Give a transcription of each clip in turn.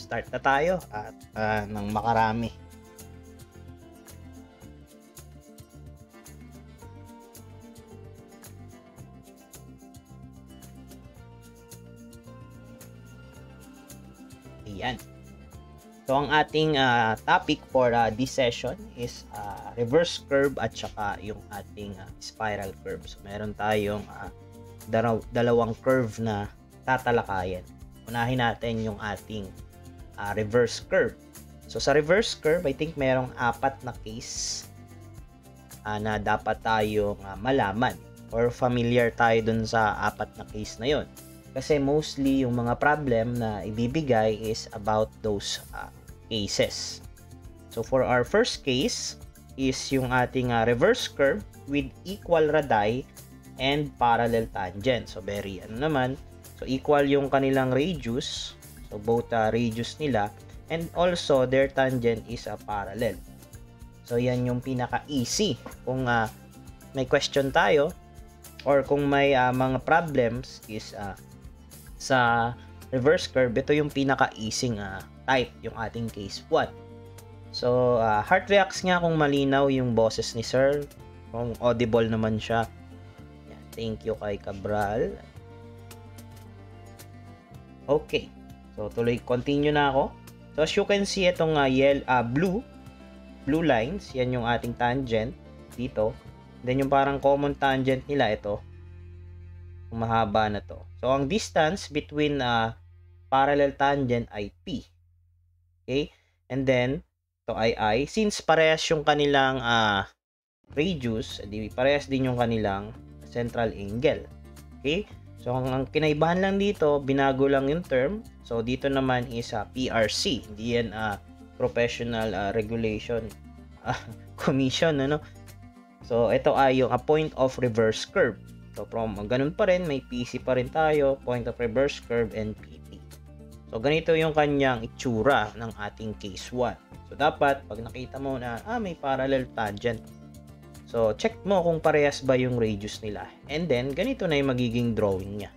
start na tayo at ng makarami. Ayan. So, ang ating topic for this session is reverse curve at saka yung ating spiral curve. So, meron tayong dalawang curve na tatalakayan. Unahin natin yung ating reverse curve. So, sa reverse curve, I think merong 4 na case na dapat tayong malaman or familiar tayo dun sa 4 na case na yon. Kasi mostly yung mga problem na ibibigay is about those cases. So for our first case is yung ating reverse curve with equal radii and parallel tangent. So very naman. So equal yung kanilang radius. So both radius nila and also their tangent is parallel. So yan yung pinaka-easy. Kung may question tayo or kung may mga problems is sa reverse curve, ito yung pinaka-easing type, yung ating case 1. So, heart reacts nga kung malinaw yung boses ni Sir. Kung audible naman siya. Yan, thank you kay Cabral. Okay. So, continue na ako. So, as you can see, itong blue lines, yan yung ating tangent dito. Then, yung parang common tangent nila, ito. Mahaba na to. So, ang distance between parallel tangent ay P. Okay? And then, to I. Since parehas yung kanilang radius, parehas din yung kanilang central angle. Okay? So, ang kinaibahan lang dito, binago lang yung term. So, dito naman is PRC. Hindi yan professional regulation commission. Ano? So, ito ay yung point of reverse curve. So, from ganun pa rin, may PC pa rin tayo, point of reverse curve and PT. So, ganito yung kanyang itsura ng ating case 1. So, dapat, pag nakita mo na, may parallel tangent. So, check mo kung parehas ba yung radius nila. And then, ganito na yung magiging drawing niya.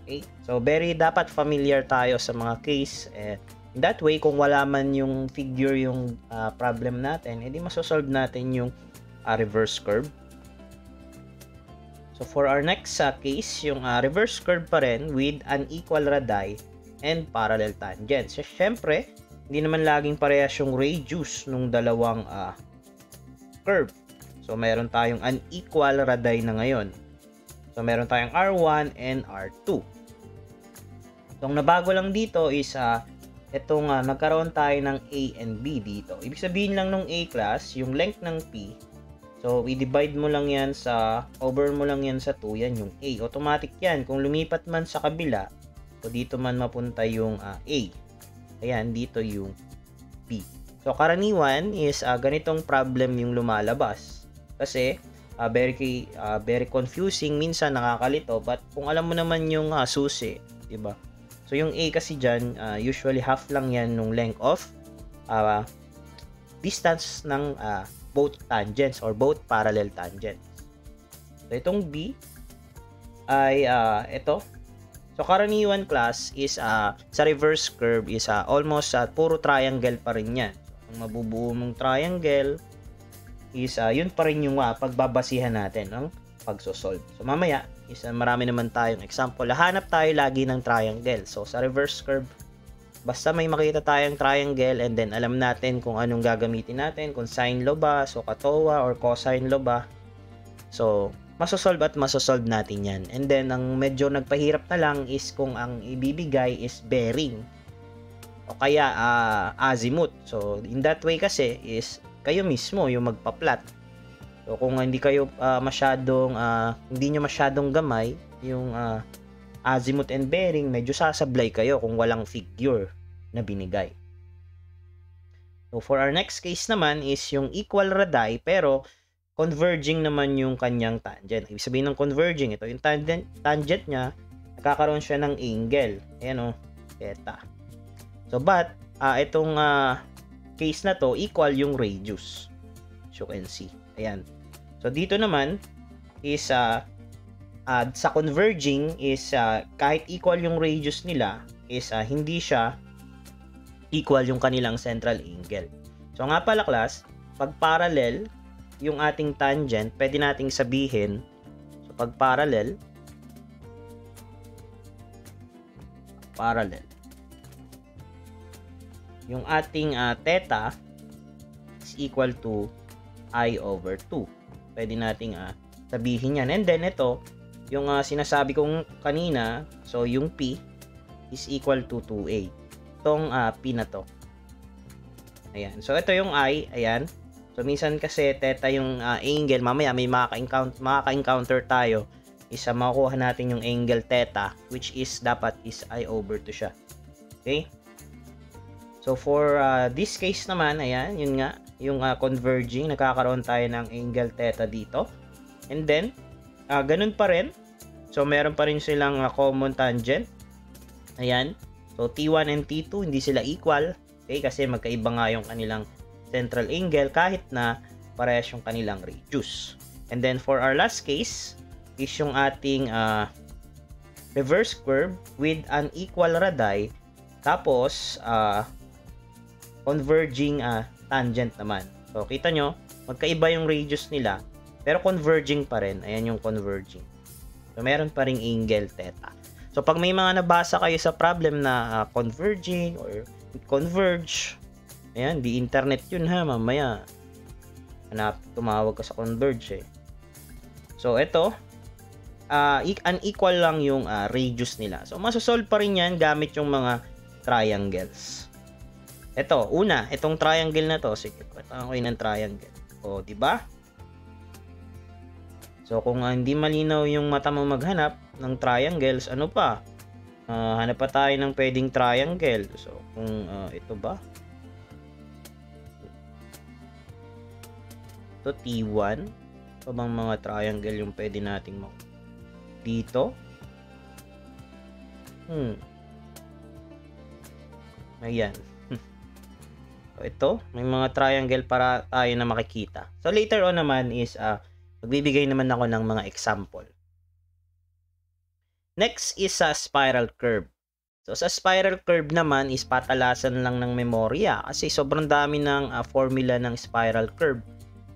Okay? So, dapat familiar tayo sa mga case. In that way, kung wala man yung figure yung problem natin, edi masosolve natin yung reverse curve. So, for our next case, yung reverse curve pa rin with unequal radii and parallel tangent. So, syempre, hindi naman laging parehas yung radius nung dalawang curve. So, meron tayong unequal radii na ngayon. So, meron tayong R1 and R2. So, ang nabago lang dito is itong nagkaroon tayo ng A and B dito. Ibig sabihin lang nung A class, yung length ng P, so, i-divide mo lang yan over mo lang yan sa 2, yan yung A. Automatic yan. Kung lumipat man sa kabila, so dito man mapunta yung A. Ayan, dito yung B. So, karaniwan is ganitong problem yung lumalabas. Kasi, very confusing. Minsan nakakalito. But, kung alam mo naman yung susi, diba? So, yung A kasi dyan, usually half lang yan nung length of distance ng both tangents or both parallel tangents. So, itong B ay ito. So, karaniwan class is sa reverse curve is almost puro triangle pa rin yan. So, ang mabubuo mong triangle is yun pa rin yung pagbabasihan natin ng pagsosolve. So, mamaya is marami naman tayong example. Hanap tayo lagi ng triangle. So, sa reverse curve, basta may makita tayong triangle and then alam natin kung anong gagamitin natin, kung sine law ba, so katoa or cosine law ba. So, masosolve at masosolve natin yan. And then, ang medyo nagpahirap na lang is kung ang ibibigay is bearing o kaya azimuth. So, in that way kasi is kayo mismo yung magpa-plot. So, kung hindi kayo hindi nyo masyadong gamay yung azimuth and bearing, medyo sasablay kayo kung walang figure na binigay. So, for our next case naman is yung equal radii pero converging naman yung kanyang tangent. Ibig sabihin ng converging, ito yung tangent niya, nagkakaroon siya ng angle. Ayan theta. So, but, itong case na to, equal yung radius. As you can see. Ayan. So, dito naman is sa converging is kahit equal yung radius nila is hindi siya equal yung kanilang central angle. So nga pala class, pag parallel yung ating tangent, pwede nating sabihin, so pag parallel, yung ating theta is equal to I over 2. Pwede nating sabihin yan. And then ito, yung sinasabi kong kanina, so yung P is equal to 2A. Itong P na to. Ayan. So ito yung I, ayan. So minsan kasi theta yung angle, mamaya may makaka-encounter tayo, is makukuha natin yung angle theta, which is dapat is I over 2 siya. Okay? So for this case naman, ayan, yun nga, yung converging, nagkakaroon tayo ng angle theta dito. And then, ganun pa rin. So meron pa rin silang common tangent. Ayan. So T1 and T2, hindi sila equal. Okay? Kasi magkaiba nga yung kanilang central angle kahit na parehas yung kanilang radius. And then for our last case is yung ating reverse curve with an equal radii, tapos converging tangent naman. So kita nyo, magkaiba yung radius nila pero converging pa rin. Ayan yung converging. So meron pa ring angle theta. So pag may mga nabasa kayo sa problem na converging or converge, ayan, di internet yun ha, mamaya tumawag ka sa converge eh. So ito, unequal lang yung radius nila. So masosolve pa rin yan gamit yung mga triangles. Ito, una, itong triangle na to, sige, patangan ko yun ng triangle. O, di ba? So kung hindi malinaw yung mata mo maghanap ng triangles, ano pa? Hanap pa tayo ng pwedeng triangle. So kung ito ba? Ito T1. Ito bang mga triangle yung pwede nating dito? Ayan. So ito, may mga triangle para tayo na makikita. So later on naman is magbibigay naman ako ng mga example. Next is a spiral curve. So sa spiral curve naman is patalasan lang ng memorya kasi sobrang dami ng formula ng spiral curve.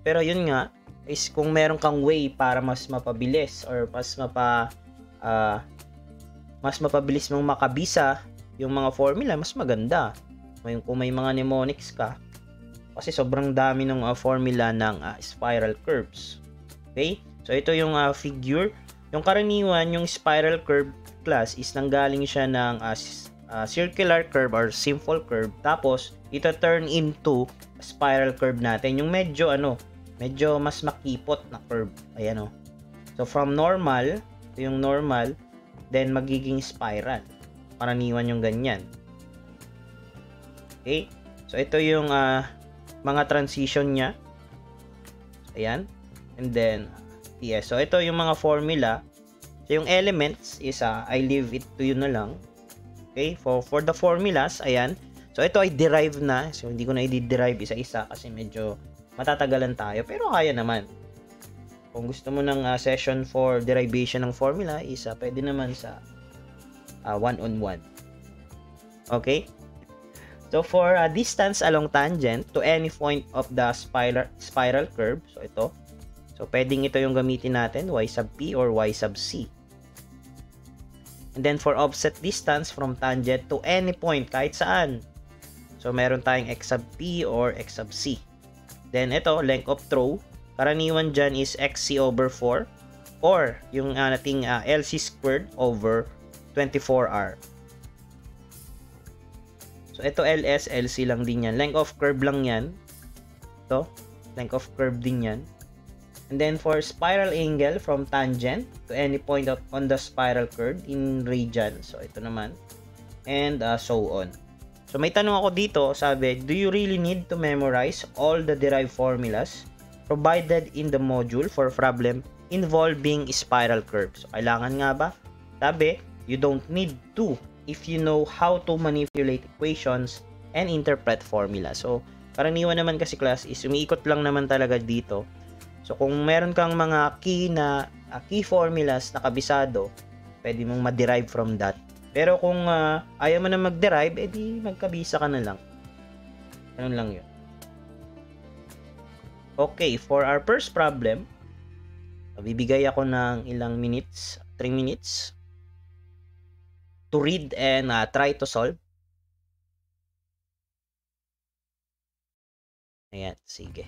Pero yun nga is kung meron kang way para mas mapabilis or mas mapabilis mong makabisa yung mga formula, mas maganda. Kung may mga mnemonics ka, kasi sobrang dami ng formula ng spiral curves. Okay? So ito yung figure. Yung karaniwan, yung spiral curve class is nanggaling siya ng circular curve or simple curve. Tapos ito turn into spiral curve natin. Yung medyo mas makipot na curve. Ayan o. So from normal, ito yung normal, then magiging spiral. Karaniwan yung ganyan. Okay? So ito yung mga transition niya. Ayan. And then yes. So ito yung mga formula. So yung elements is I leave it to you na lang. Okay? For the formulas, ayan. So ito ay derive na. So hindi ko na i-derive isa-isa kasi medyo matatagalan tayo. Pero kaya naman. Kung gusto mo ng session for derivation ng formula, pwede naman sa one-on-one. Okay? So for distance along tangent to any point of the spiral curve, so ito. So pwedeng ito yung gamitin natin, y sub p or y sub c. And then for offset distance from tangent to any point, kahit saan. So meron tayong x sub p or x sub c. Then ito, length of throw, karaniwan dyan is xc over 4 or yung ating lc squared over 24r. So ito ls, lc lang din yan. Length of curve lang yan. Ito, length of curve din yan. And then for spiral angle from tangent to any point on the spiral curve in radian. So ito naman. And so on. So may tanong ako dito, sabi, do you really need to memorize all the derived formulas provided in the module for problem involving spiral curves? So kailangan nga ba? Sabi, you don't need to if you know how to manipulate equations and interpret formula. So karaniwan naman kasi class is umiikot lang naman talaga dito. So kung meron kang mga key formulas na kabisado, pwede mong ma-derive from that. Pero kung ayaw mo na mag-derive, edi magkabisa ka na lang. Ganun lang yun. Okay, for our first problem, bibigay ako ng ilang minutes, 3 minutes, to read and try to solve. Ayan, sige.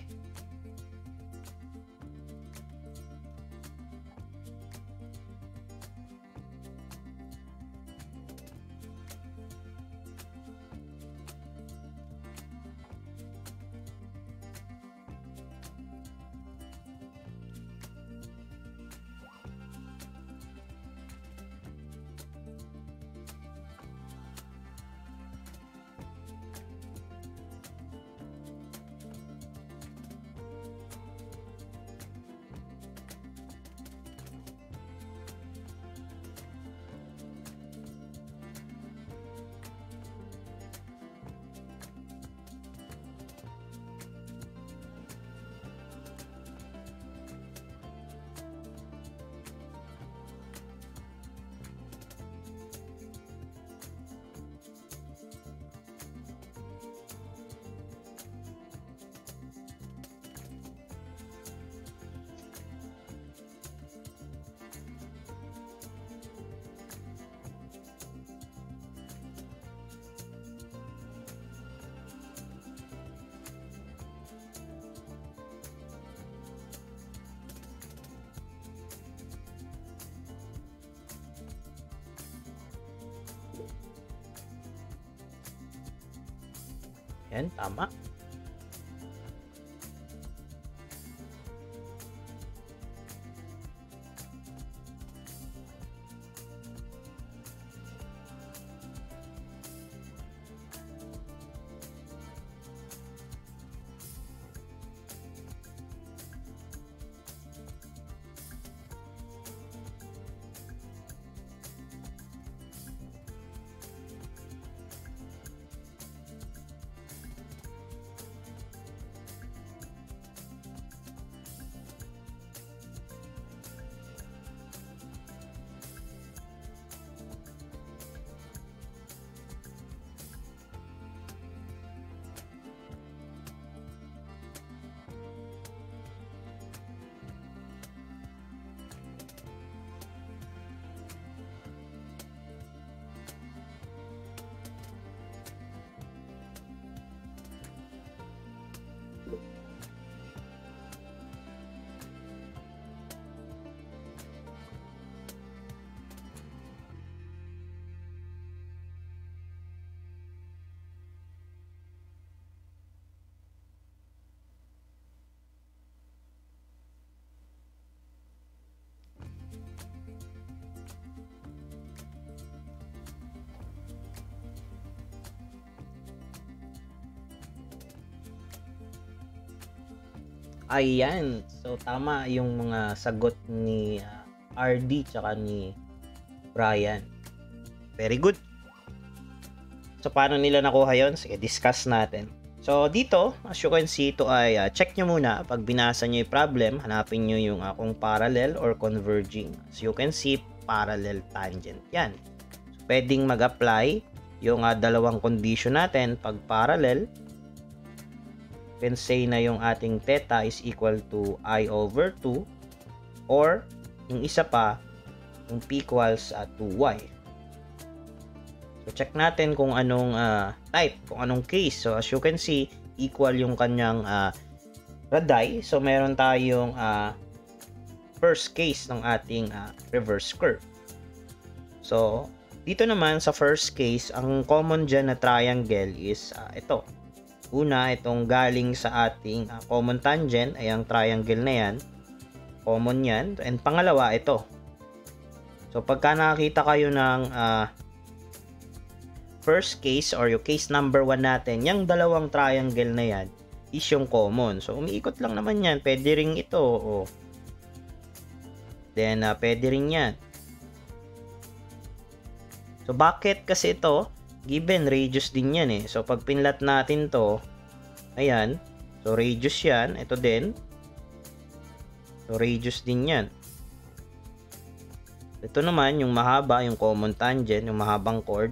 Yan, tama. Ayan. So, tama yung mga sagot ni RD tsaka ni Brian. Very good. So, paano nila nakuha yun? Sige, discuss natin. So, dito, as you can see, ito ay check nyo muna. Pag binasa nyo yung problem, hanapin nyo yung kung parallel or converging. As you can see, parallel tangent. Yan. So, pwedeng mag-apply yung dalawang condition natin. Pag parallel, can say na yung ating theta is equal to I over 2, or yung isa pa, yung p equals 2y. So, check natin kung anong type, kung anong case. So, as you can see, equal yung kanyang radii. So, meron tayong first case ng ating reverse curve. So, dito naman sa first case, ang common dyan na triangle is ito. Una, itong galing sa ating common tangent, ay ang triangle na yan. Common yan. And pangalawa, ito. So, pagka nakakita kayo ng first case or yung case number 1 natin, yung dalawang triangle na yan is yung common. So, umiikot lang naman yan. Pwede rin ito. Oh. Then, pwede rin yan. So, bakit kasi ito? Given, radius din yan eh. So, pag pinlat natin to, ayan. So, radius yan. Ito din. So, radius din yan. Ito naman, yung mahaba, yung common tangent, yung mahabang chord.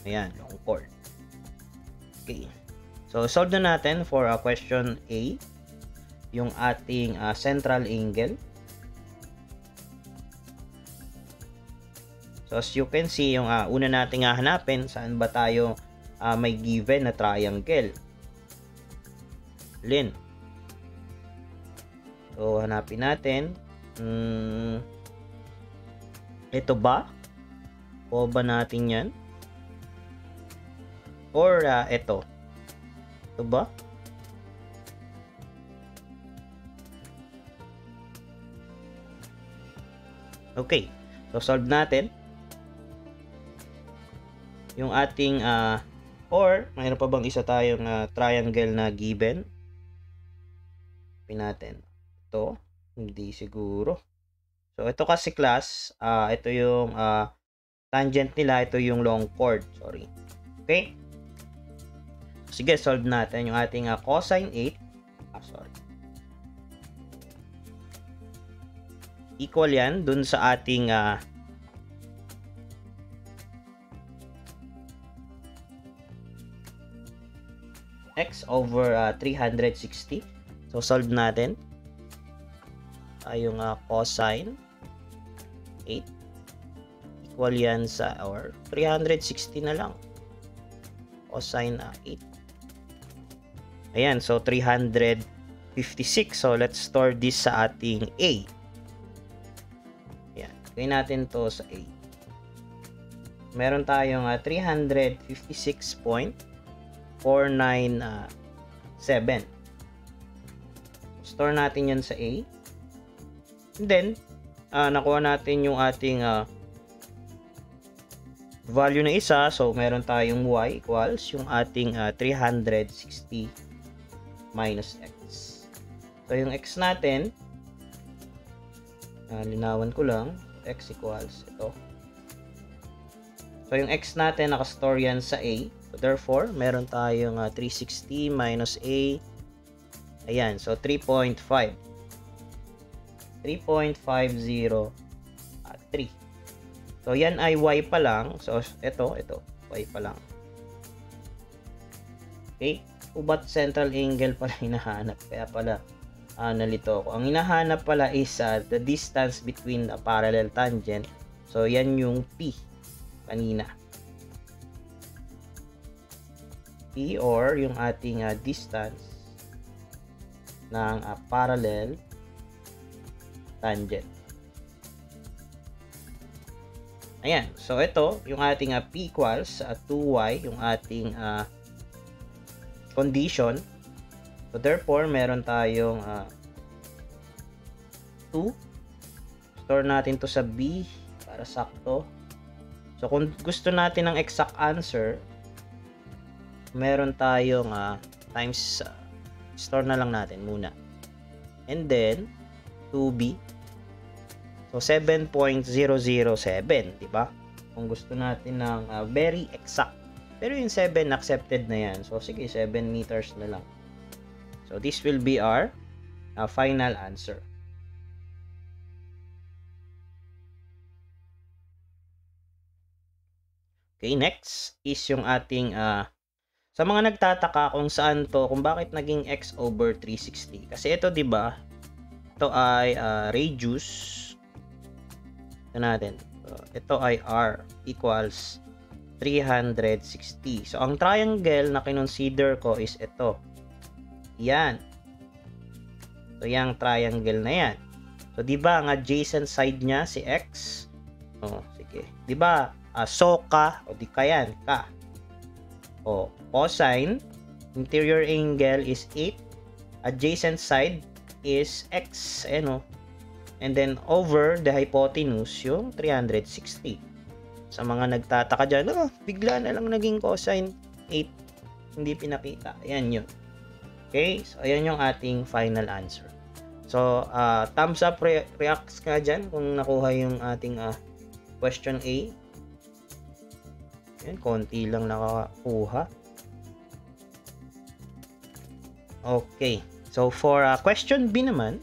Ayan, long chord. Okay. So, solve na natin for question A, yung ating central angle. So, as you can see, yung una nating hanapin, saan ba tayo may given na triangle. Lin. So, hanapin natin. Ito ba? O ba natin yan? Or ito? Ito ba? Okay. So, solve natin. Yung ating or mayroon pa bang isa tayong triangle na given? Natin. Ito, hindi siguro. So ito kasi class, ito yung tangent nila, ito yung long chord, sorry. Okay? Sige, solve natin yung ating cosine 8. Sorry. Equal yan dun sa ating x over 360. So, solve natin. Yung cosine 8 equal yan sa, or 360 na lang. Cosine 8. Ayan, so 356. So, let's store this sa ating A. Ayan, gawin natin to sa A. Meron tayong 356.497. Store natin yan sa A. And then, nakuha natin yung ating value na isa. So, meron tayong y equals yung ating 360 minus x. So, yung x natin, linawan ko lang, x equals ito. So, yung x natin nakastore yan sa A. So, therefore, meron tayong 360 minus A. Ayan, so 3.5. 3.503. So, yan ay y pa lang. So, ito, y pa lang. Okay? Ubat central angle pala hinahanap. Kaya pala, nalito ako. Ang hinahanap pala is the distance between the parallel tangent. So, yan yung P. Kanina. P or yung ating distance ng parallel tangent. Ayan. So, ito, yung ating P equals 2y, yung ating condition. So, therefore, meron tayong 2. Store natin to sa B para sakto. So, kung gusto natin ng exact answer, meron tayong times, store na lang natin muna. And then, 2B. So, 7.007, di ba? Kung gusto natin ng very exact. Pero yung 7, accepted na yan. So, sige, 7 meters na lang. So, this will be our final answer. Okay, next is yung ating sa mga nagtataka kung saan to, kung bakit naging x over 360. Kasi ito, 'di ba? Ito ay radius. Ito natin. Ito ay r equals 360. So ang triangle na kinonsider ko is ito. Yan. So yung triangle na yan. So 'di ba ang adjacent side niya si x? Oh, sige. 'Di ba? Soka o di kayan ka. O cosine, interior angle is 8, adjacent side is x, ano? And then over the hypotenuse yung 360. Sa mga nagtataka dyan, bigla na lang naging cosine 8, hindi pinakita. Ayan yun. Okay, so ayan yung ating final answer. So thumbs up, reacts ka dyan kung nakuha yung ating question A. Yan, konti lang nakakuha. Okay. So, for question B naman,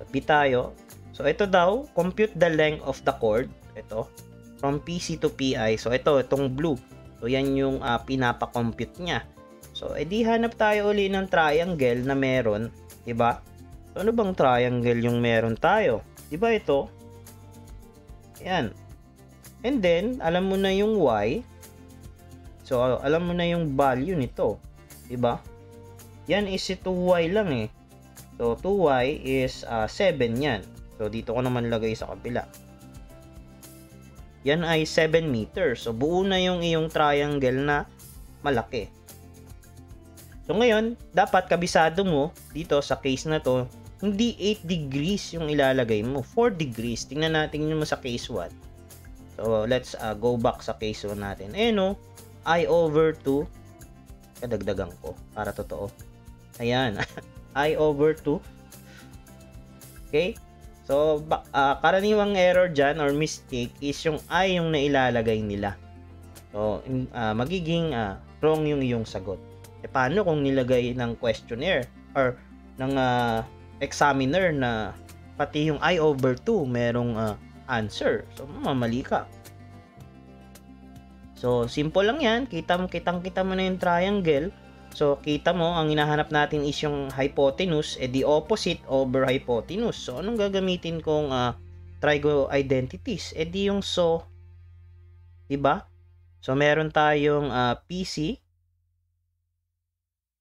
so, B tayo. So, ito daw, compute the length of the chord. Ito, from PC to PI. So, itong blue. So, yan yung pinapa-compute niya. So, edi hanap tayo uli ng triangle na meron, diba? So, ano bang triangle yung meron tayo? Diba ito? Ayan. And then, alam mo na yung y. So, alam mo na yung value nito. Diba? Yan is 2y lang eh. So, 2y is 7 yan. So, dito ko naman lagay sa kabila. Yan ay 7 meters. So, buo na yung iyong triangle na malaki. So, ngayon, dapat kabisado mo dito sa case na to, hindi 8 degrees yung ilalagay mo. 4 degrees. Tingnan natin yun mo sa case 1. So, let's go back sa case 1 natin. Ayan o, I over 2. Kadagdagan ko para totoo. Ayan. I over 2. Okay? So, karaniwang error dyan or mistake is yung I yung nailalagay nila. So, magiging wrong yung iyong sagot. E paano kung nilagay ng questionnaire or ng examiner na pati yung I over 2 merong answer? So, mamali ka. So, simple lang yan. Kitang-kita mo na yung triangle. So, kita mo, ang hinahanap natin is yung hypotenuse, the opposite over hypotenuse. So, anong gagamitin kong trigo identities? Di yung so, diba? So, meron tayong PC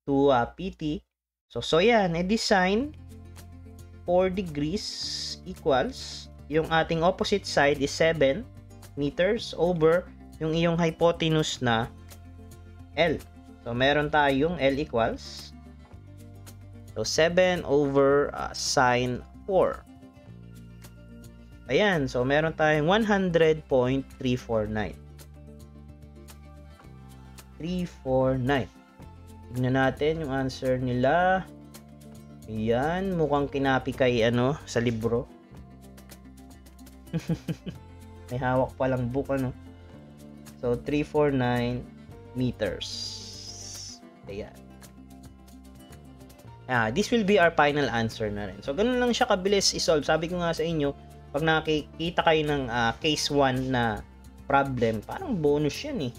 to PT. So yan, sin 4 degrees equals, yung ating opposite side is 7 meters over yung iyong hypotenuse na L. So, meron tayong L equals, so 7 over sin 4. Ayan, so meron tayong 100.349. 349. Tignan natin yung answer nila. Ayan, mukhang kinapi kay sa libro. May hawak palang book So 349 meters. Ayan. This will be our final answer na rin. So, ganun lang siya kabilis i-solve. Sabi ko nga sa inyo, pag nakikita kayo ng case 1 na problem, parang bonus yan eh.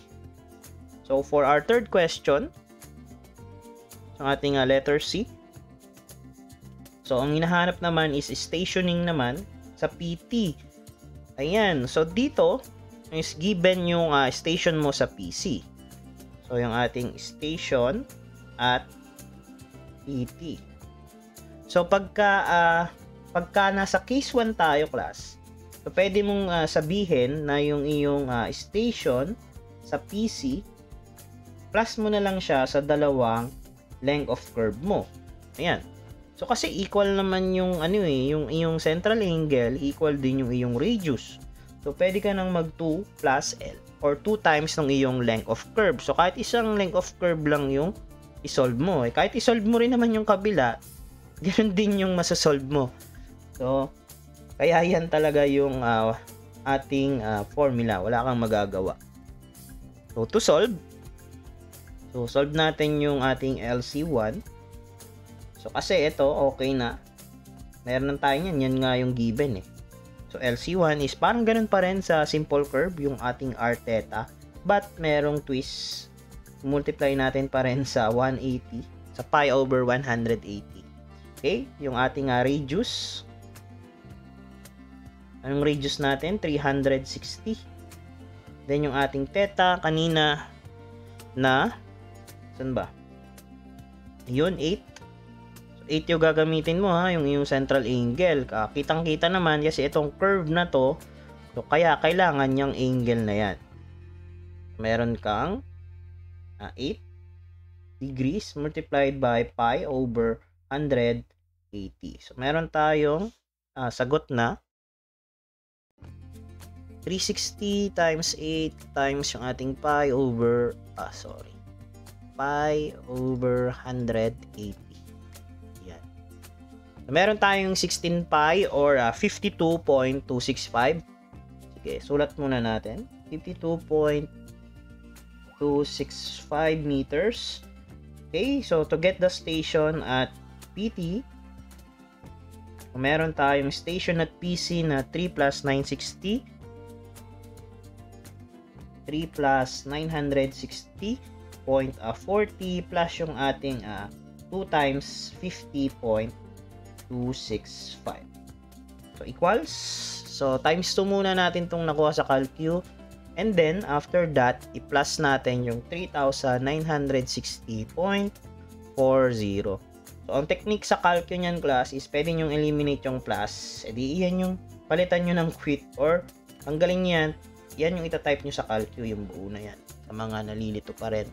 So, for our third question, so ating letter C. So, ang hinahanap naman is stationing naman sa PT. Ayan. So, dito is given yung station mo sa PC. So, yung ating station at PT. So, pagka nasa case 1 tayo, class, so, pwede mong sabihin na yung iyong station sa PC, plus mo na lang siya sa dalawang length of curve mo. Ayan. So, kasi equal naman yung yung iyong central angle, equal din yung iyong radius. So, pwede ka nang mag 2 plus L or 2 times ng iyong length of curve. So, kahit isang length of curve lang yung isolve mo. Kahit isolve mo rin naman yung kabila, ganoon din yung masasolve mo. So, kaya yan talaga yung ating formula. Wala kang magagawa. So, to solve, solve natin yung ating LC1. So, kasi ito, okay na. Meron tayo yan. Yan nga yung given eh. So, LC1 is parang ganun pa rin sa simple curve, yung ating r theta. But, merong twist. Multiply natin pa rin sa 180. Sa pi over 180. Okay? Yung ating radius. Anong radius natin? 360. Then, yung ating theta kanina na saan ba? Yun, 8. 8 yung gagamitin mo yung central angle. Kitang-kita naman kasi itong curve na to, so kaya kailangan yung angle na yan. Meron kang 8 degrees multiplied by pi over 180. So meron tayong sagot na 360 times 8 times yung ating pi over pi over 180. Meron tayong 16 pi or 52.265. Sige, sulat muna natin. 52.265 meters. Okay, so to get the station at PT, meron tayong station at PC na 3 plus 960. 3 plus 960.40 plus yung ating 2 times 50.265. So, equals. So, times 2 muna natin itong nakuha sa calcu. And then, after that, i-plus natin yung 3,960.40. So, ang technique sa calcu niyan, class, is pwede nyo eliminate yung plus. E di, iyan yung palitan nyo ng quit or tanggalin yan. Yan yung itatype nyo sa calcu, yung buo na yan. Sa mga nalilito pa rin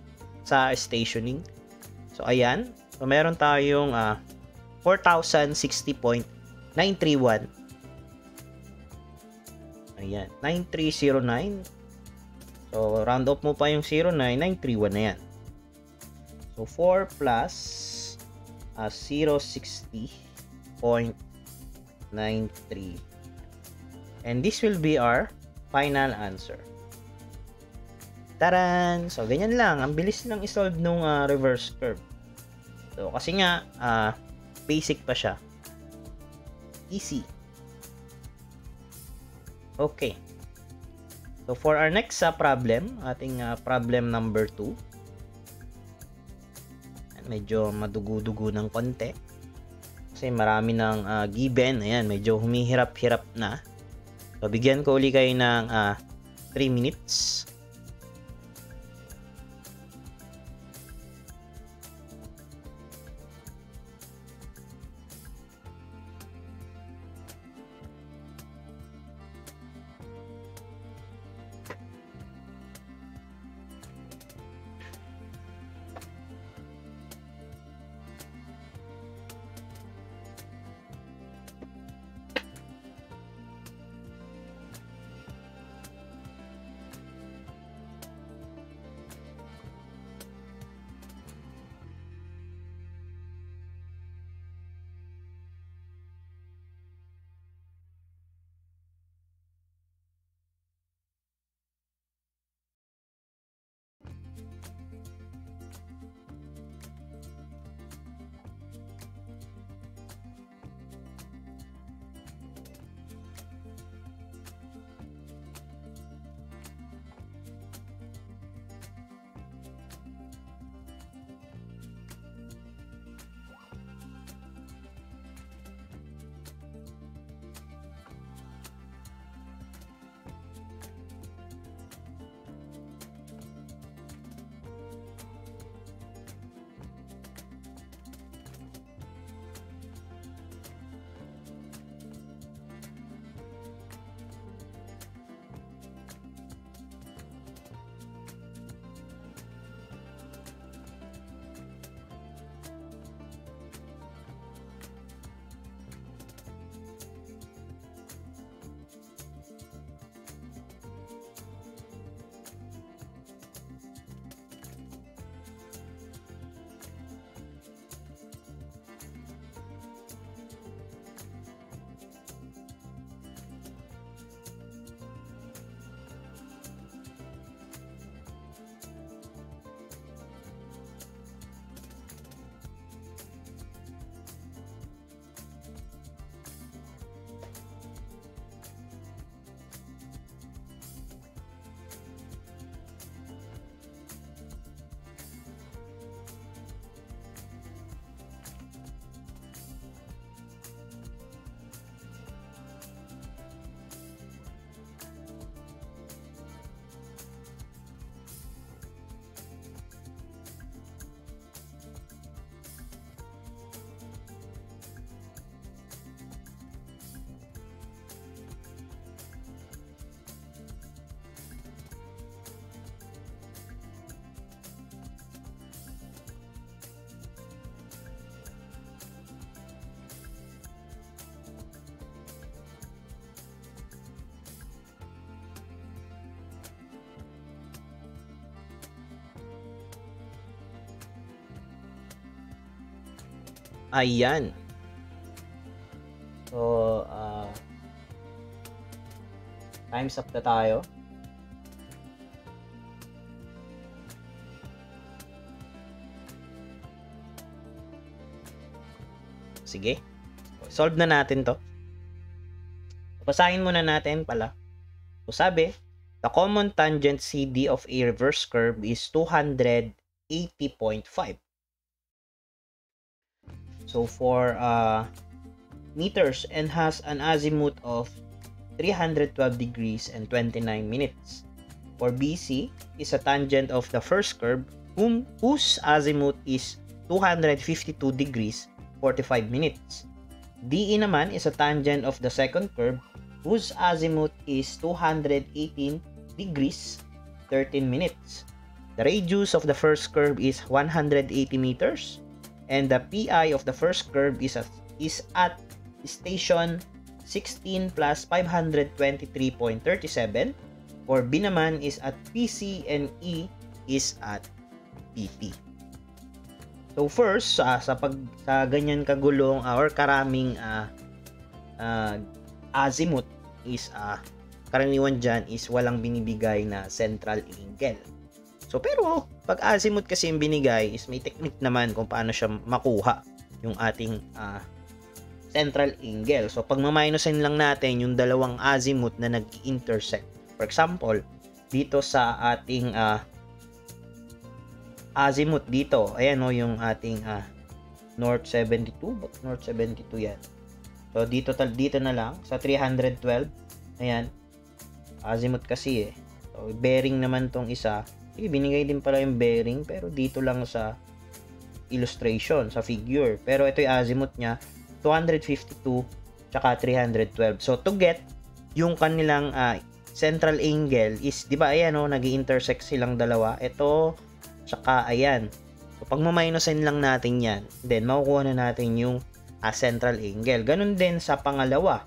sa stationing. So, ayan. So, meron tayong 4,060.931. Ayan, 9309. So, round off mo pa yung 09931 na yan. So, 4 plus 060.93. And this will be our final answer. Taran! So, ganyan lang. Ang bilis lang isolve nung reverse curve. So, kasi nga, basic pa siya. Easy. Okay. So, for our next problem, ating problem number 2. Medyo madugo-dugo ng konti. Kasi marami ng given. Ayan, medyo humihirap-hirap na. So, bigyan ko uli kayo ng 3 minutes. Ayan. So, time's up na tayo. Sige. Solve na natin to. Basahin muna natin pala. So, sabi, the common tangent CD of a reverse curve is 280.5. So for meters and has an azimuth of 312 degrees and 29 minutes. For BC is a tangent of the first curve whose azimuth is 252 degrees 45 minutes. DE naman is a tangent of the second curve whose azimuth is 218 degrees 13 minutes. The radius of the first curve is 180 meters and the PI of the first curve is at station 16 plus 523.37. For B naman is at PC and E is at PP. So first, sa ganyan kagulong or karaming azimuth is karaniwan dyan is walang binibigay na central angle. So pero pag azimuth kasi yung binigay is may technique naman kung paano siya makuha yung ating central angle. So pag maminusin lang natin yung dalawang azimuth na nag-intersect. For example, dito sa ating azimuth dito, ayan o yung ating north 72, north 72 yan. So dito na lang sa 312, ayan, azimuth kasi So bearing naman tong isa. Sige, binigay din pala yung bearing pero dito lang sa illustration, sa figure. Pero ito yung azimuth niya, 252 tsaka 312. So to get yung kanilang central angle is, di ba ayan nag-intersect silang dalawa. Ito tsaka ayan. So pag maminusin lang natin yan, then makukuha na natin yung central angle. Ganun din sa pangalawa.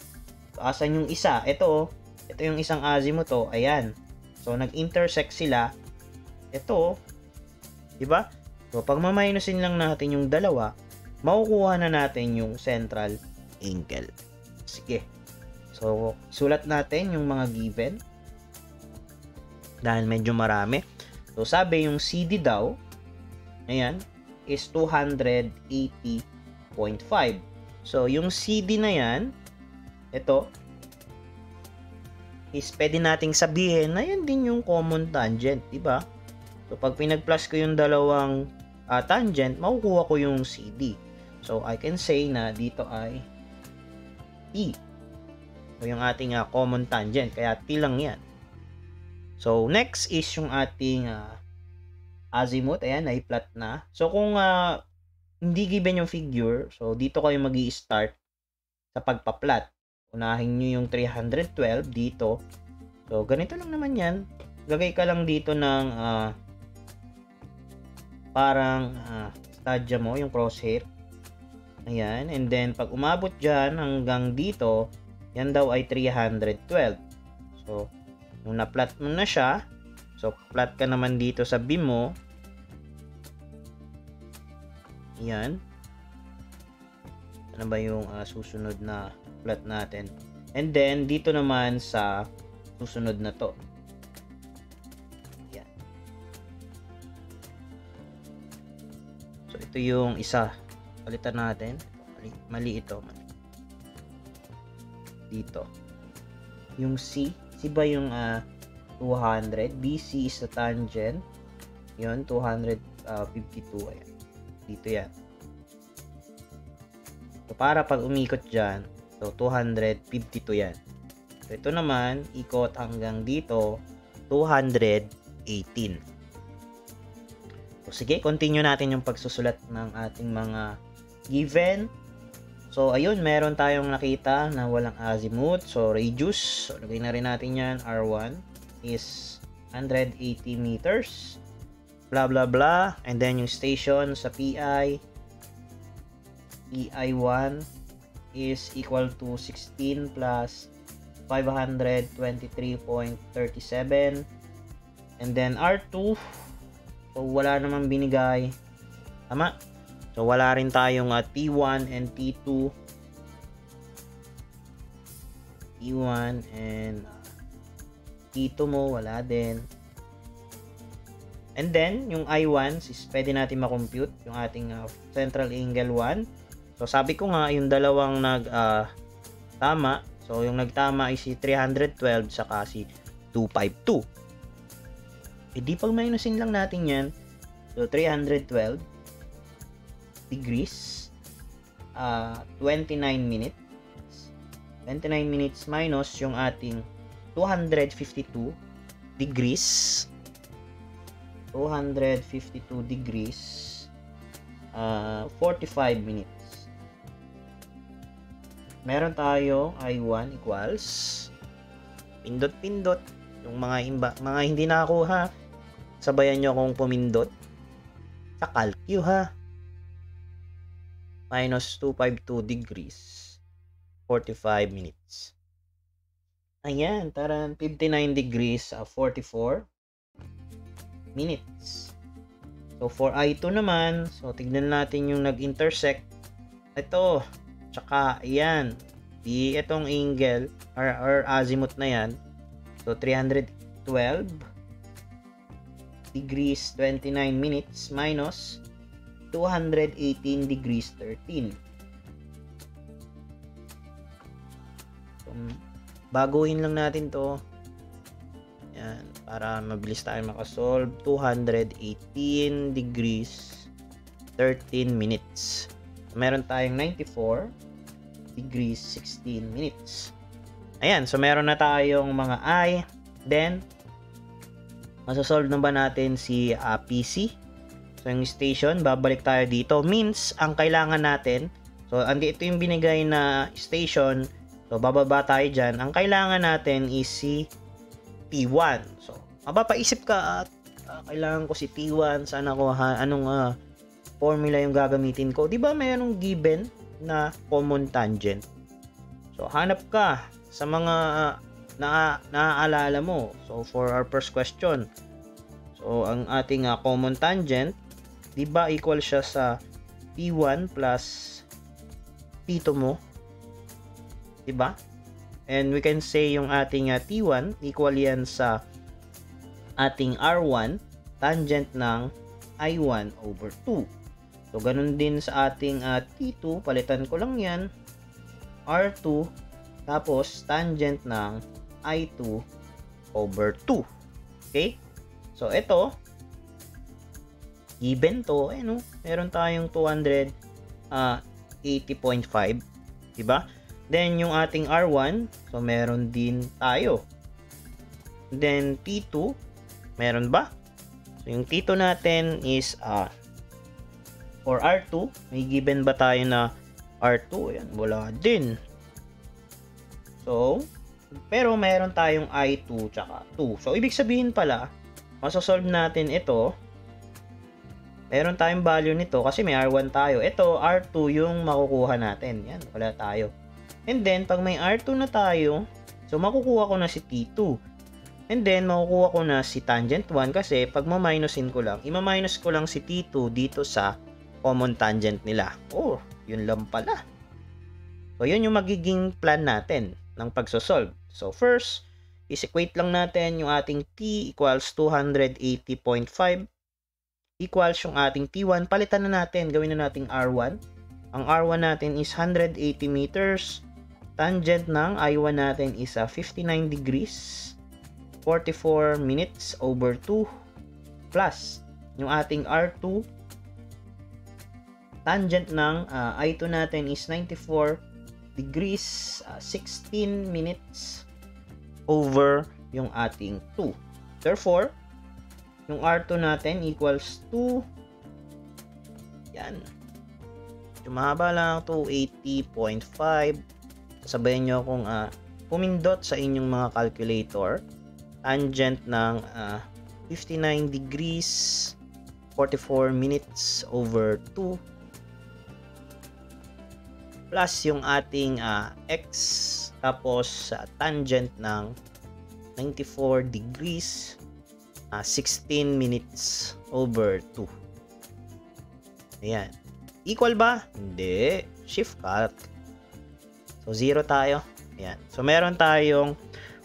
So asan yung isa? Ito yung isang azimuth ayan. So nag-intersect sila. Ito, di ba? So pag maminusin lang natin yung dalawa, makukuha na natin yung central angle. Sige. So sulat natin yung mga given. Dahil medyo marami. So sabi yung CD daw, ayan, is 280.5. So yung CD na yan, ito, is pwede nating sabihin na yan din yung common tangent, di ba? So pag pinag-plus ko yung dalawang tangent, makukuha ko yung CD. So I can say na dito ay T. So yung ating common tangent, kaya T lang yan. So next is yung ating azimuth, ayan, na-plot na. So kung hindi given yung figure, so dito kayo magi-start sa pagpa-plot. Unahin nyo yung 312 dito. So ganito lang naman yan. Gagay ka lang dito ng parang stadya mo, yung crosshair. Ayan, and then pag umabot dyan hanggang dito, yan daw ay 312. So nung na-plot mo na siya, so plot ka naman dito sa beam mo. Ayan. Ano ba yung susunod na plot natin? And then dito naman sa susunod na to. Ayan. So ito yung isa. Palitan natin. Mali ito. Dito. Yung C ba yung 200? BC is the tangent. Yun, 252. Ayan. Dito yan. So, para pag umikot dyan, so 252 yan. So, ito naman, ikot hanggang dito, 218. So, sige, continue natin yung pagsusulat ng ating mga given. So, ayun, meron tayong nakita na walang azimuth. So, radius. So, lagay na rin natin yan. R1 is 180 meters. Blah, blah, blah. And then, yung station sa PI. PI1 is equal to 16 plus 523.37. And then, R2. So, wala namang binigay. Tama? So, wala rin tayong T1 and T2. T1 and T2 mo, wala din. And then, yung I1 is pwede natin makompute yung ating central angle 1. So, sabi ko nga, yung dalawang tama. So, yung nagtama ay si 312 saka si 252. E di pag minusin lang natin yan. So, 312 degrees, 29 minutes. 29 minutes minus yung ating 252 degrees. 252 degrees, 45 minutes. Meron tayo I1 equals, pindot-pindot. Yung mga hindi nakakuha, sabayan nyo akong pumindot sa calcu ha. Minus 252 degrees, 45 minutes. Ayan, taran, 59 degrees, 44 minutes. So, for I2 naman, so, tignan natin yung nag-intersect. Ito, tsaka, ayan, itong angle, or azimuth na yan. So, 312 degrees, 29 minutes, minus 218 degrees, 13. So, baguhin lang natin to. Yan, para mabilis tayo makasolve. 218 degrees, 13 minutes. Meron tayong 94 degrees, 16 minutes. Ayan, so meron na tayong mga I. Then, masasolve na ba natin si PC? So, yung station, babalik tayo dito. Means, ang kailangan natin, so, ito yung binigay na station. So, bababa tayo dyan. Ang kailangan natin is si T1. So, mapapaisip ka, kailangan ko si T1, saan ako, anong formula yung gagamitin ko. Di ba mayroong given na common tangent? So, hanap ka sa mga naaalala mo. So, for our first question, so, ang ating common tangent, di ba equal siya sa T1 plus T2 mo? Di ba? And we can say yung ating T1 equal yan sa ating R1 tangent ng I1 over 2. So, ganun din sa ating T2. Palitan ko lang yan. R2 tapos tangent ng I2 over 2. Okay? So, ito given to, meron tayong 280.5. Diba? Then, yung ating R1, so meron din tayo. Then, T2, meron ba? So, yung T2 natin is, for R2, may given ba tayo na R2? Ayan, wala din. So, pero meron tayong I2 tsaka 2. So, ibig sabihin pala, masasolve natin ito. Meron tayong value nito kasi may R1 tayo. Ito, R2 yung makukuha natin. Yan, wala tayo. And then, pag may R2 na tayo, so makukuha ko na si T2. And then, makukuha ko na si tangent 1 kasi pag ma-minusin ko lang, ima-minus ko lang si T2 dito sa common tangent nila. Oh, yun lang pala. So, yun yung magiging plan natin ng pagsosolve. So, first, is-equate lang natin yung ating T equals 280.5 equals yung ating T1. Palitan na natin. Gawin na nating R1. Ang R1 natin is 180 meters. Tangent ng I1 natin is 59 degrees. 44 minutes over 2. Plus, yung ating R2. Tangent ng I2 natin is 94 degrees. 16 minutes over yung ating 2. Therefore, yung R2 natin equals 2. Yan. Tumaba lang 280.5. Sabayan nyo kung pumindot sa inyong mga calculator. Tangent ng 59 degrees 44 minutes over 2 plus yung ating x tapos tangent ng 94 degrees 16 minutes over 2. Ayan. Equal ba? Hindi. Shift calc. So, 0 tayo. Ayan. So, meron tayong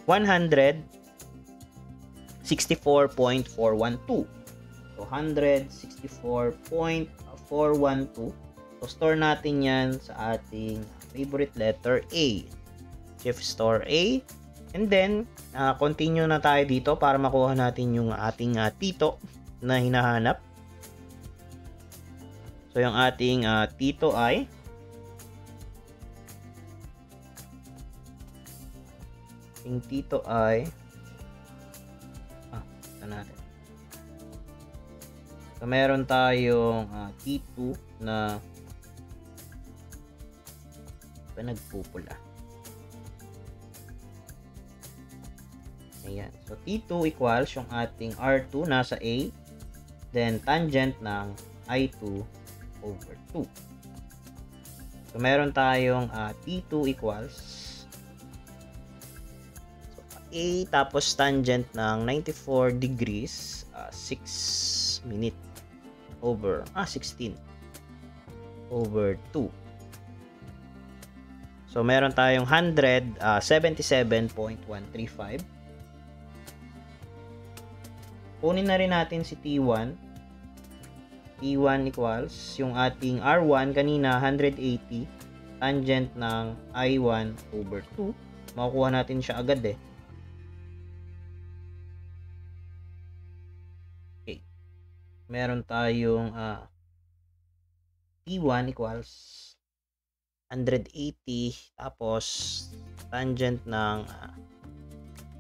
164.412. So, 164.412. So, store natin yan sa ating favorite letter A. Shift store A. And then, continue na tayo dito para makuha natin yung ating tito na hinahanap. So, yung ating tito ay ito natin. So, meron tayong T2 na nagpupula. Ayan. So, T2 equals yung ating R2 nasa A, then tangent ng I2 over 2. So, meron tayong T2 equals A tapos tangent ng 94 degrees 6 minute over 16 over 2. So meron tayong 177.135. Kunin na rin natin si T1. T1 equals yung ating R1 kanina 180 tangent ng I1 over 2. Makukuha natin siya agad eh. Meron tayong T1 equals 180 tapos tangent ng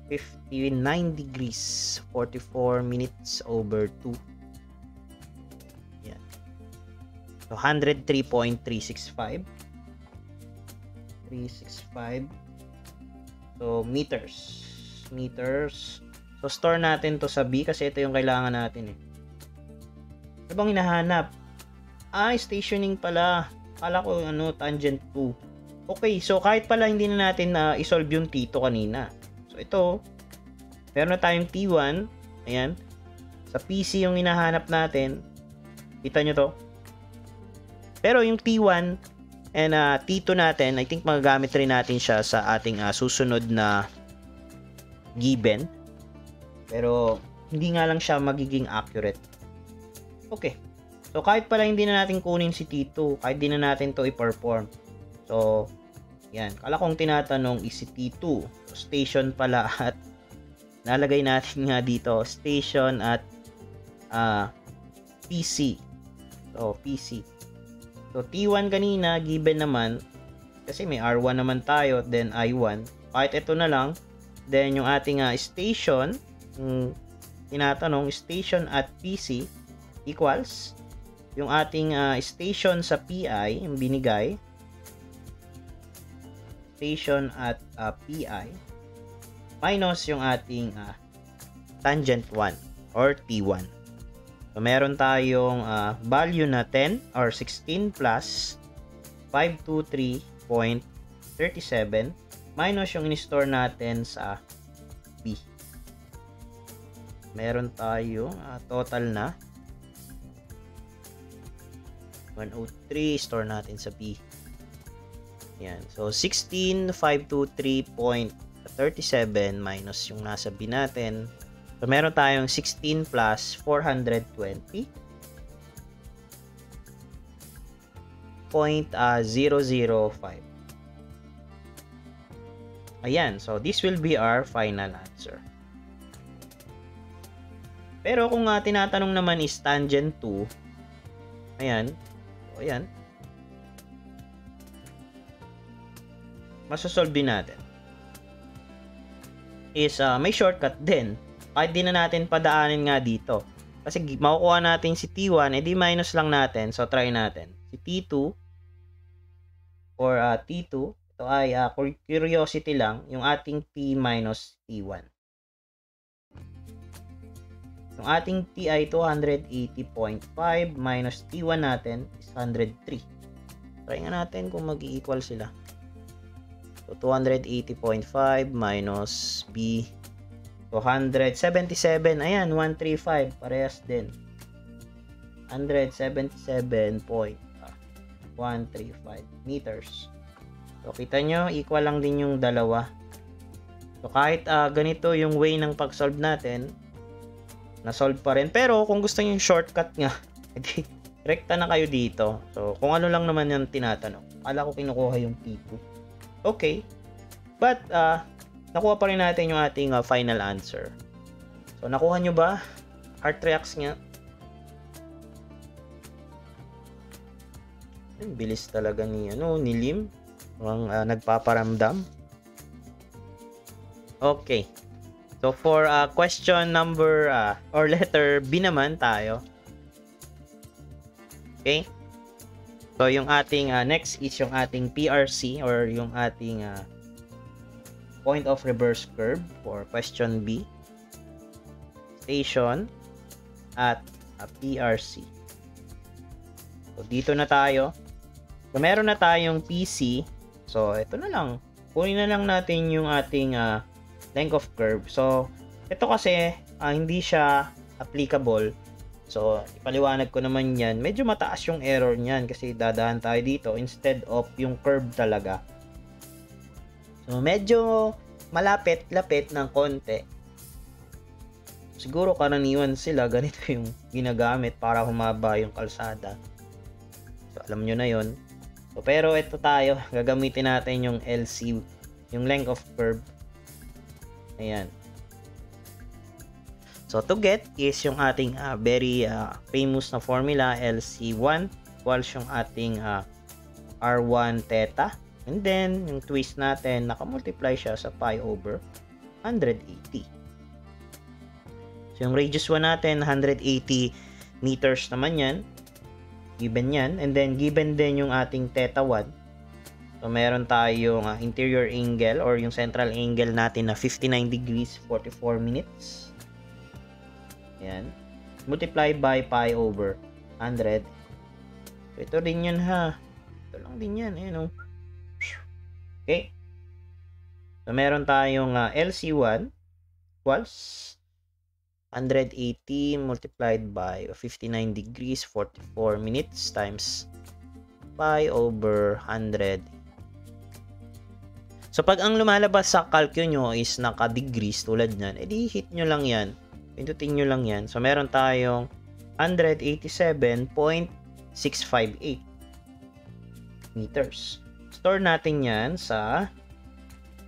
59 degrees 44 minutes over 2. Yan. So 103.365. So meters. So store natin to sa B kasi ito yung kailangan natin eh. Ano bang hinahanap? Stationing pala. Kala ko tangent 2. Okay, so kahit pala hindi na natin isolve yung T2 kanina. So ito, meron na tayong T1. Ayan. Sa PC yung hinahanap natin. Kita nyo to. Pero yung T1 and T2 natin, I think magagamit rin natin siya sa ating susunod na given. Pero hindi nga lang siya magiging accurate. Okay. So, kahit pala hindi na natin kunin si T2, kahit di na natin to i-perform. So, yan. Kala kong tinatanong is si T2. So, station pala at nalagay natin nga dito, station at PC. So, PC. So, T1 kanina, given naman, kasi may R1 naman tayo, then I1. Kahit ito na lang, then yung ating station, tinatanong, station at PC, equals yung ating station sa PI, yung binigay, station at PI, minus yung ating tangent 1 or T1. So, meron tayong value na 10 or 16 plus 523.37 minus yung in-store natin sa B. Meron tayong total na 103, store natin sa B. Yan. So, 16,523.37 minus yung nasa B natin. So, meron tayong 16 plus 420.005. Ayan. So, this will be our final answer. Pero kung tinatanong naman is tangent 2, ayan. So, ayan. Masosolve din natin. Is may shortcut din. Kahit di na natin padaanin nga dito. Kasi makukuha natin si T1, edi minus lang natin. So, try natin. Si T2 or T2, ito ay curiosity lang, yung ating T minus T1. Yung ating T ay 280.5 minus T1 natin is 103. Try nga natin kung mag-i-equal sila. So, 280.5 minus B. 277. Ayan, 135. Parehas din. 177.135 meters. So, kita nyo, equal lang din yung dalawa. So, kahit ganito yung way ng pag-solve natin, na-solve pa rin. Pero, kung gusto nyo yung shortcut nga, edi, rekta na kayo dito. So, kung ano lang naman yung tinatanong. Akala ko kinukuha yung P2. Okay. But, nakuha pa rin natin yung ating final answer. So, nakuha nyo ba? Heart reacts nga. Bilis talaga ni Lim. Ang nagpaparamdam. Okay. So, for question number or letter B naman tayo. Okay. So, yung ating next is yung ating PRC or yung ating point of reverse curve for question B. Station at PRC. So, dito na tayo. So, meron na tayong PC. So, ito na lang. Kunin na lang natin yung ating length of curve. So, ito kasi hindi siya applicable. So, ipaliwanag ko naman yan. Medyo mataas yung error niyan kasi dadaan tayo dito instead of yung curve talaga. So, medyo malapit-lapit ng konti. Siguro karaniwan sila ganito yung ginagamit para humaba yung kalsada. So, alam nyo na yon. So, pero ito tayo. Gagamitin natin yung LC, yung length of curve. Ayan. So, to get is yung ating very famous na formula, LC1 equals yung ating R1 theta. And then, yung twist natin, nakamultiply siya sa pi over 180. So, yung radius 1 natin, 180 meters naman yan. Given yan. And then, given din yung ating theta 1. So, meron tayong interior angle or yung central angle natin na 59 degrees, 44 minutes. Ayan. Multiply by pi over 100. So, ito din yan ha. Ito lang din yan. Ayan o. Okay. So, meron tayong LC1 equals 180 multiplied by 59 degrees, 44 minutes times pi over 100. So, pag ang lumalabas sa calcu nyo is naka-degrees tulad nyan, edi hit nyo lang yan. Pindutin nyo lang yan. So, meron tayong 187.658 meters. Store natin yan sa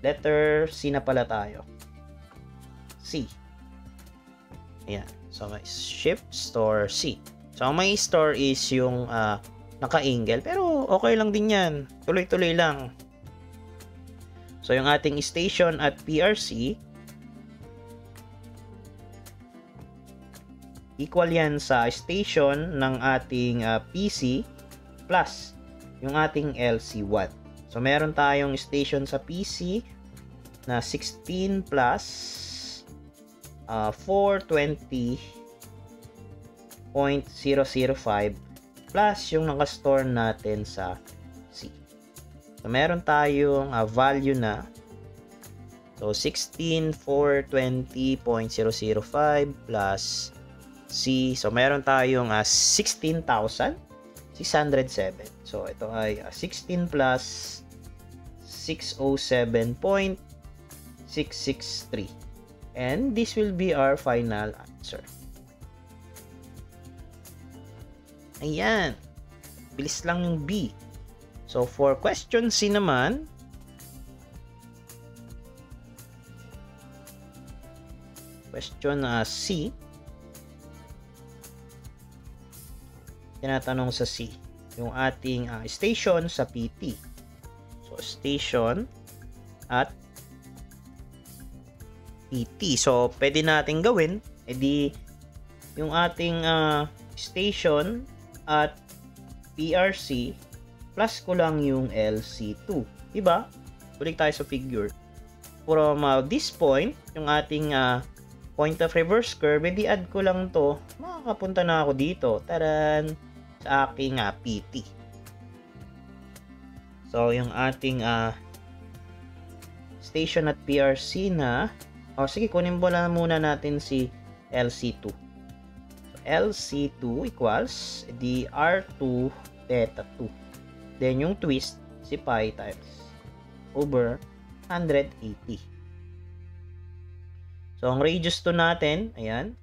letter C na pala tayo. C. Ayan. So, may shift, store, C. So, ang may store is yung naka-angle. Pero, okay lang din yan. Tuloy-tuloy lang. So, yung ating station at PRC equal yan sa station ng ating PC plus yung ating LC1. So, meron tayong station sa PC na 16 plus 420.005 plus yung nakastore natin sa C. So, meron tayong value na so 16,420.005 plus C. So, meron tayong 16,607. So, ito ay 16 plus 607.663. And this will be our final answer. Ayan. Bilis lang yung B. So, for question C naman, question C, tinatanong sa C, yung ating station sa PT. So, station at PT. So, pwede natin gawin, edi yung ating station at PRC plus ko lang yung LC2. Diba? Balik tayo sa figure. From this point, yung ating point of reverse curve, edi add ko lang to. Makakapunta na ako dito. Taran! Sa aking PT. So, yung ating station at PRC na sige, kunin mo lang muna natin si LC2. So, LC2 equals the R2 theta 2. Then, yung twist, si pi times over 180. So, ang radius to natin, ayan.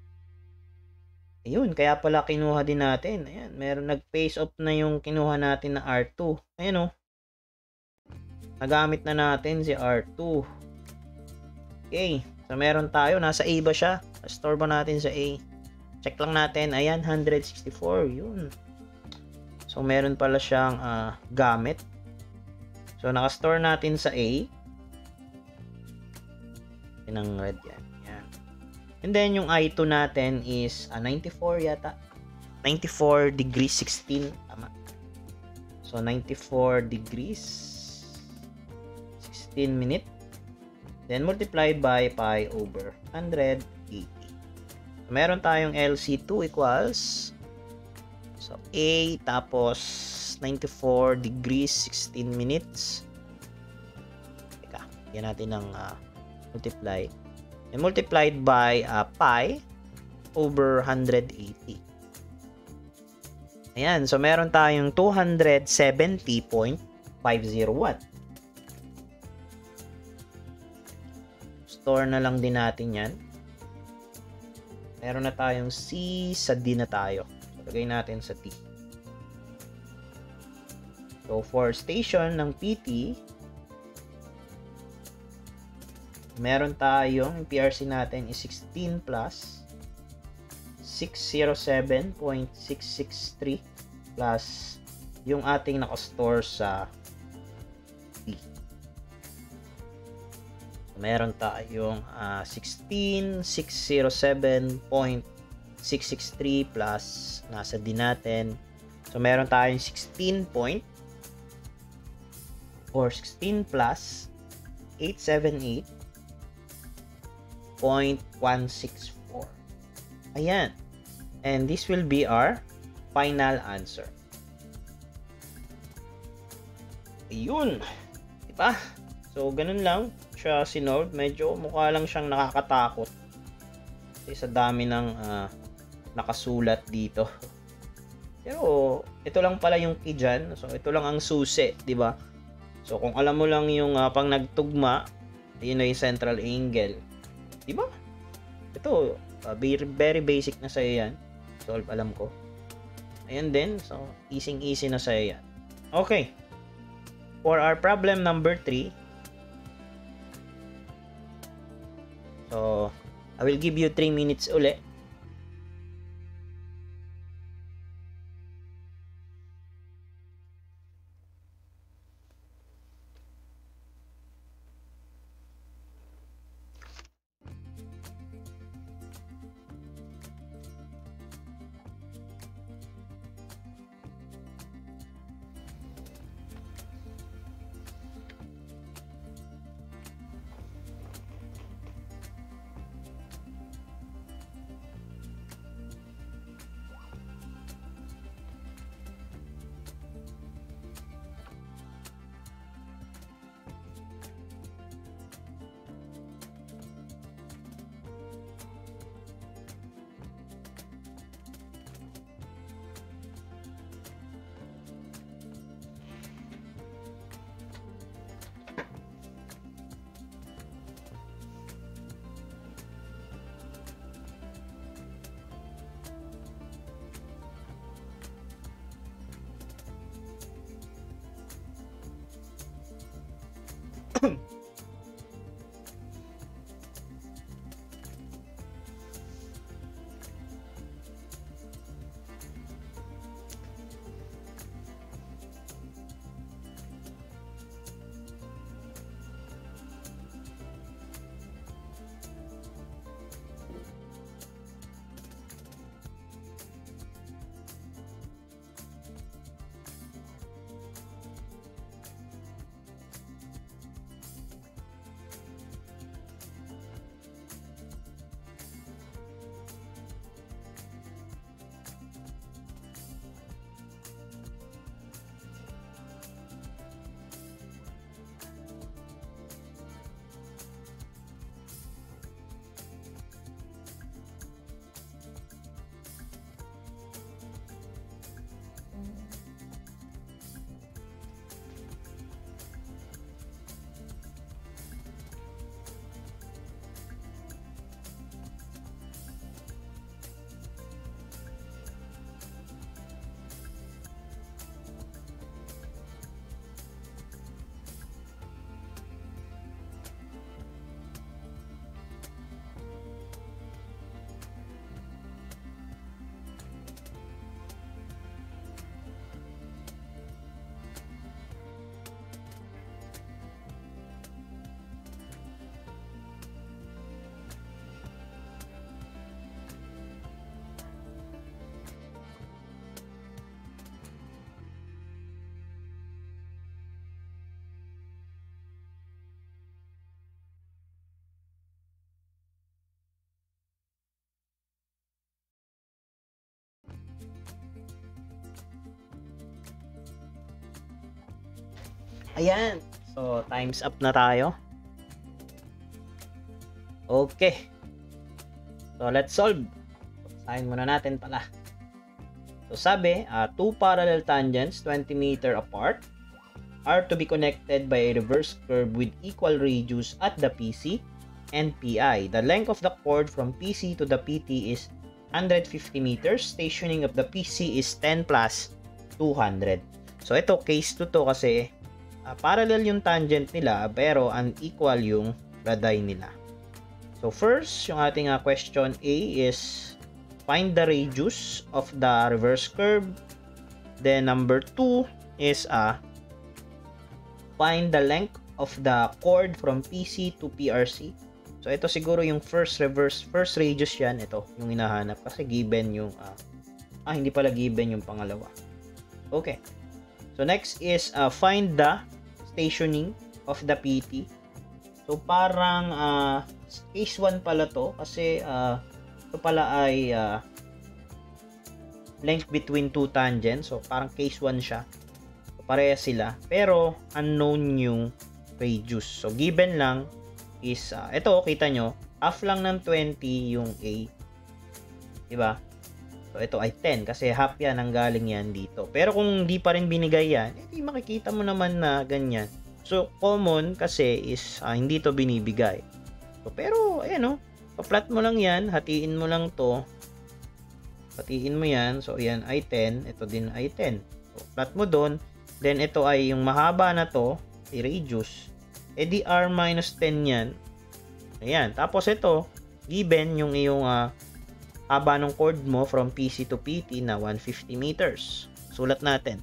Ayun, kaya pala kinuha din natin. Ayan, meron nag-face off na yung kinuha natin na R2. Ayan o. Nagamit na natin si R2. Okay. So, meron tayo. Nasa A ba siya? Store ba natin sa A? Check lang natin. Ayan, 164. Yun. So, meron pala siyang gamit. So, naka-store natin sa A. Yan ang red yan. Yan. And then, yung I2 natin is 94 yata. 94 degrees 16. Tama. So, 94 degrees 16 minutes. Then, multiplied by pi over 180. So, meron tayong LC2 equals so, A tapos 94 degrees 16 minutes. Teka, yan natin ng multiply. And multiplied by pi over 180. Ayan, so meron tayong 270.50 watt. Store na lang din natin yan. Meron na tayong C, sa D na tayo. So, lagay natin sa T. So, for station ng PT, meron tayong PRC natin is 16 plus 607.663 plus yung ating nakastore sa T. Meron tayong 16,607.663 plus nasa D natin. So, meron tayong 16 plus 878.164. Ayan. And this will be our final answer. Ayun. Diba? So, ganun lang siya sinolve. Medyo mukha lang siyang nakakatakot. Kasi sa dami ng nakasulat dito. Pero, ito lang pala yung key dyan. So, ito lang ang susi. Diba? So, kung alam mo lang yung pang nagtugma, yun na yung central angle. Diba? Ito, very basic na sa'yo yan. Solve, alam ko. Ayan din. So, easy na sa'yo yan. Okay. For our problem number 3, so, I will give you 3 minutes uli. Ayan. So, times up na tayo. Okay. So, let's solve. Basahin muna natin pala. So, sabi, two parallel tangents 20 meter apart are to be connected by a reverse curve with equal radius at the PC and PI. The length of the chord from PC to the PT is 150 meters. Stationing of the PC is 10 plus 200. So, ito, case 2 to kasi parallel yung tangent nila pero unequal yung radii nila. So, first, yung ating question A is find the radius of the reverse curve. Then, number 2 is find the length of the chord from PC to PRC. So, ito siguro yung first radius yan. Ito, yung hinahanap kasi given yung hindi pala given yung pangalawa. Okay. So, next is find the stationing of the PT. So, parang case 1 pala to kasi ito pala ay length between two tangents. So, parang case 1 siya. So, pareha sila. Pero, unknown yung radius. So, given lang is, ito, kita nyo, half lang ng 20 yung A. Diba? So, ito ay 10 kasi half yan ang galing yan dito. Pero kung di pa rin binigay yan, eh, makikita mo naman na ganyan. So, common kasi is hindi to binibigay. So, pero, ayan o, pa-plot mo lang yan, hatiin mo lang to. Hatiin mo yan. So, ayan ay 10. Ito din ay 10. So, plot mo doon. Then, ito ay yung mahaba na to, si radius. E di R minus 10 yan. Ayan. Tapos, ito, given yung iyong haba ng chord mo from PC to PT na 150 meters. Sulat natin.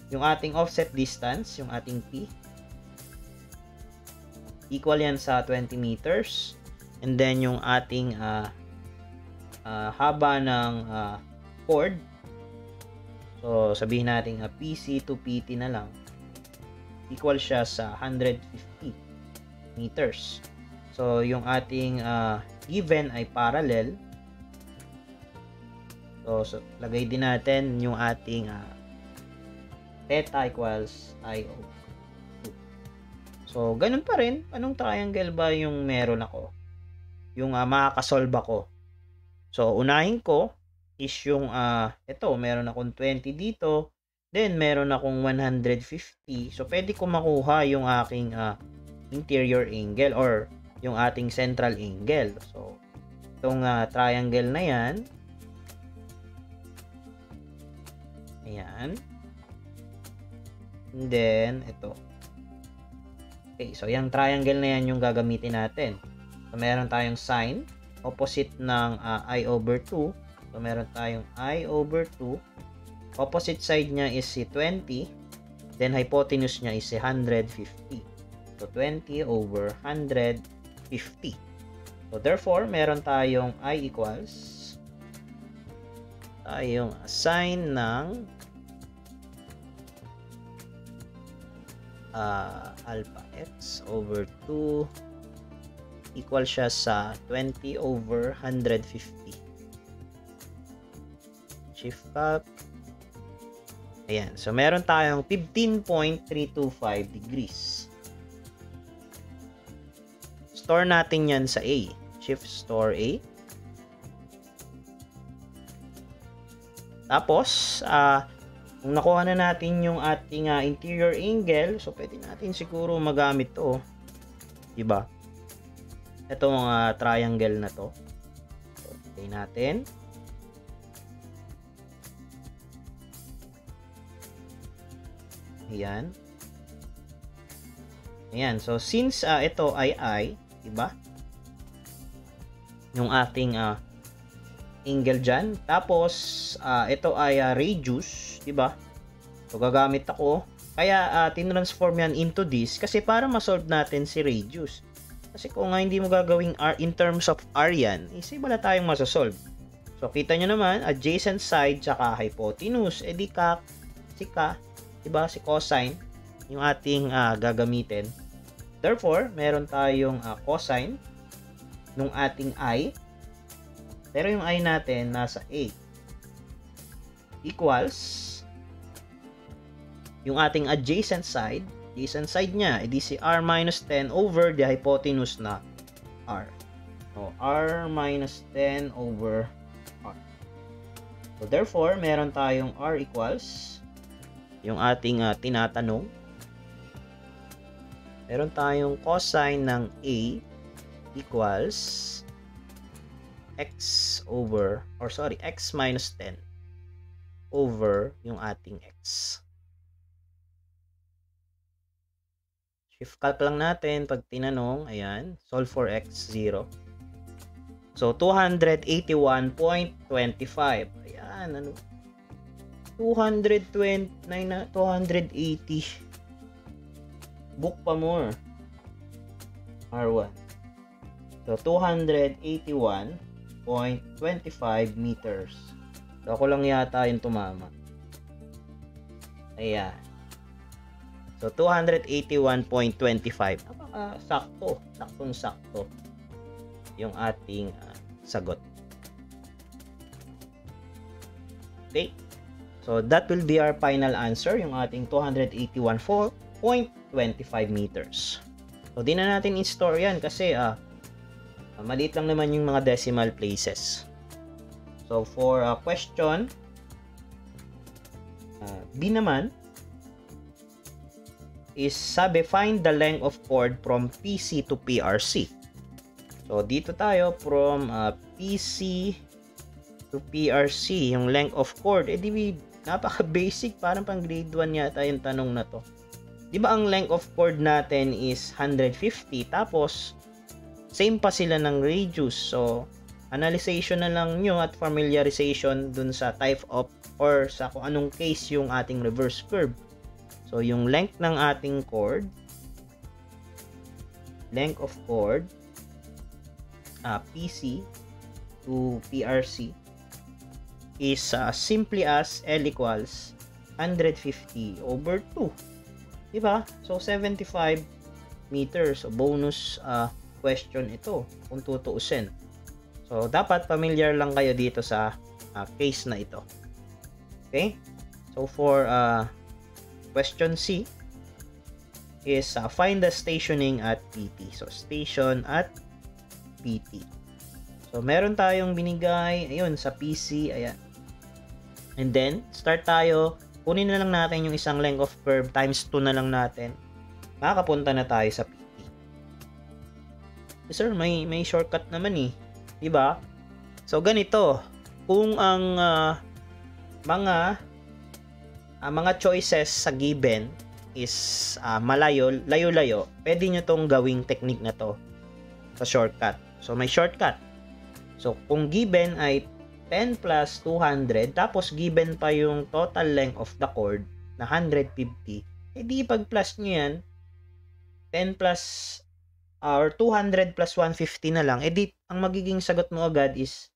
Yung ating offset distance, yung ating P, equal yan sa 20 meters. And then, yung ating haba ng chord. So, sabihin natin PC to PT na lang. Equal siya sa 150 meters. So, yung ating given ay parallel. So, lagay din natin yung ating theta equals I over 2. So, ganun pa rin. Anong triangle ba yung meron ako? Yung makakasolve ako. So, unahin ko is yung ito, meron akong 20 dito. Then, meron akong 150. So, pwede ko makuha yung aking interior angle or yung ating central angle. So, itong triangle na yan. Ayan. And then, ito. Okay, so yung triangle na yan yung gagamitin natin. So, meron tayong sine, opposite ng I over 2. So, meron tayong I over 2. Opposite side niya is si 20. Then, hypotenuse niya is si 150. So, 20 over 150. So, therefore, meron tayong I equals tayong sine ng alpha x over 2 equal siya sa 20 over 150. Shift up. Ayan. So, meron tayong 15.325 degrees. Store natin yan sa A. Shift store A. Tapos, kung nakuha na natin yung ating interior angle, so pwede natin siguro magamit to. Diba? Itong triangle na to. So, okay natin. Ayan. Ayan. So, since ito ay I, diba? Yung ating angle dyan. Tapos, ito ay radius, diba? So, gagamit ako. Kaya, tinransform yan into this kasi para ma-solve natin si radius. Kasi kung hindi mo gagawing R in terms of R yan, isa wala tayong masasolve. So, kita nyo naman, adjacent side tsaka hypotenuse. Eh, di ka, diba? Si cosine, yung ating gagamitin. Therefore, meron tayong cosine nung ating I. Pero yung I natin nasa A. Equals yung ating adjacent side, adjacent side niya, edi si r minus 10 over the hypotenuse na r. So, r minus 10 over r. So, therefore, meron tayong r equals yung ating tinatanong. Meron tayong cosine ng a equals x minus 10 over yung ating x. Shift calc lang natin pag tinanong. Ayan. Solve for x, 0. So, 281.25. Ayan. Ano? 229 na 280. Book pa more. R1. So, 281.25 meters. So, ako lang yata yung tumama. Ayan. So, 281.25. Sakto. Saktong-sakto yung ating sagot. Okay? So, that will be our final answer, yung ating 281.25 meters. So, di na natin in-store yan kasi maliit lang naman yung mga decimal places. So, for question B naman is sabi, find the length of chord from PC to PRC. So, dito tayo from PC to PRC, yung length of chord. Napaka-basic, parang pang grade 1 yata yung tanong na to. Di ba ang length of chord natin is 150, tapos same pa sila ng radius. So, analyzation na lang nyo at familiarization dun sa type of or sa kung anong case yung ating reverse curve. So, yung length ng ating chord, length of chord, PC to PRC is simply as L equals 150 over 2. Diba? So, 75 meters. So, bonus question ito kung tutuusin. So, dapat familiar lang kayo dito sa case na ito. Okay? So, for question C is find the stationing at PT. So, station at PT. So, meron tayong binigay, ayun, sa PC, ayan. And then, start tayo, kunin na lang natin yung isang length of curve, times 2 na lang natin. Makakapunta na tayo sa PT. Sir, may shortcut naman eh. Diba? So, ganito. Kung ang mga choices sa given is layo-layo, pwede nyo tong gawing technique na to sa shortcut. So, may shortcut. So, kung given ay 10 plus 200, tapos given pa yung total length of the chord na 150, edi pag-plus nyo yan, 10 plus or 200 plus 150 na lang, edi ang magiging sagot mo agad is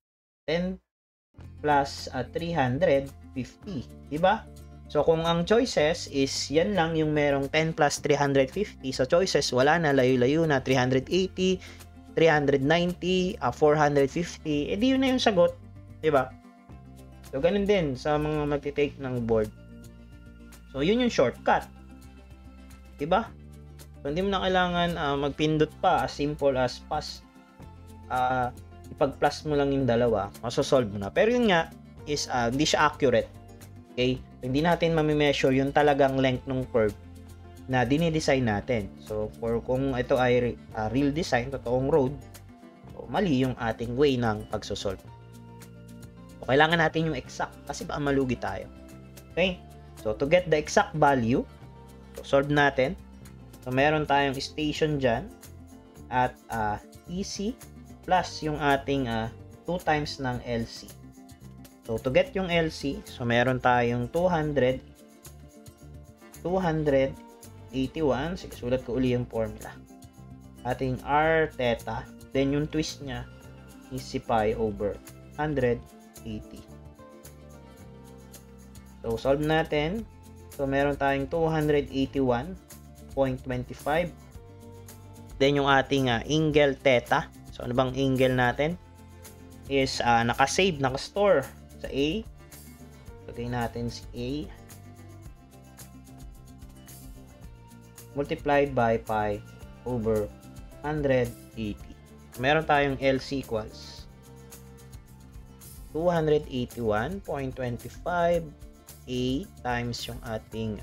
10 plus 350. Diba? So, kung ang choices is yan lang yung merong 10 plus 350, sa choices, wala na, layo-layo na, 380, 390, 450, edi yun na yung sagot. Diba? So, ganun din sa mga magti-take ng board. So, yun yung shortcut. Diba? So, hindi mo na kailangan magpindot pa, as simple as pass. Ipag-plus mo lang yung dalawa, masosolve mo na. Pero yun nga, is hindi siya accurate. Okay? So, hindi natin mamimeasure yung talagang length ng curve na dinidesign natin. So, for kung ito ay real design, totoong road, so, mali yung ating way ng pagsosolve. So, kailangan natin yung exact kasi baka malugi tayo. Okay? So, to get the exact value, so, solve natin. So, meron tayong station dyan at EC plus yung ating 2 times ng LC. So, to get yung LC, so meron tayong 281. Sige, sulat ko uli yung formula. Ating R theta, then yung twist niya is si pi over 180. So, solve natin. So, meron tayong 281.25. Then, yung ating angle theta. So, ano bang angle natin? Is nakasave, nakastore sa A. Lagay natin si A. multiplied by pi over 180. Meron tayong LC equals 281.25 A times yung ating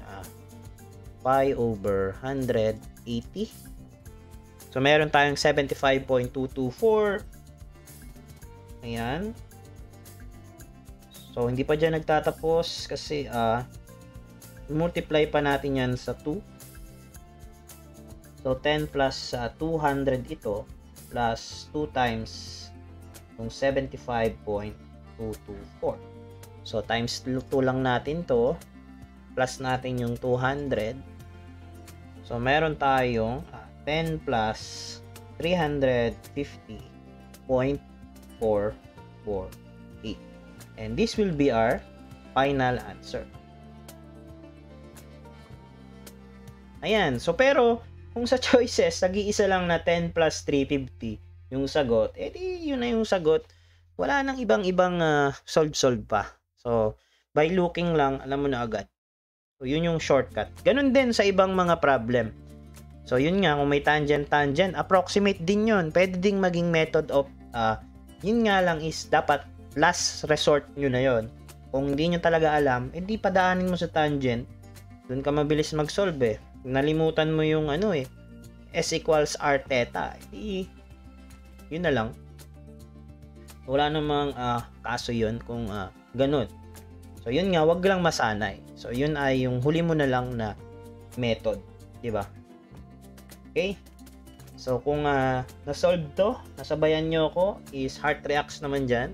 pi over 180. So, meron tayong 75.224. Ayan. So, hindi pa dyan nagtatapos kasi multiply pa natin yan sa 2. So, 10 plus 200 ito plus 2 times yung 75.224. So, times 2 lang natin to. Plus natin yung 200. So, meron tayong 10 plus 350.448. And this will be our final answer. Ayan. So, pero, kung sa choices, nag-iisa lang na 10 plus 350 yung sagot, edi yun na yung sagot. Wala nang ibang-ibang solve pa. So, by looking lang, alam mo na agad. So, yun yung shortcut. Ganun din sa ibang mga problem. So, yun nga, kung may tangent, approximate din yun. Pwede ding maging method of, yun nga lang is, dapat last resort nyo na yun. Kung hindi nyo talaga alam, edi padaanin mo sa tangent. Dun ka mabilis mag-solve eh. Nalimutan mo yung S equals R theta. Edi, yun na lang. Wala namang kaso yun kung ganun. So, yun nga, wag lang masanay. So, yun ay yung huli mo na lang na method. Diba? Okay? So, kung na-solve to, nasabayan nyo ako, is heart reacts naman dyan.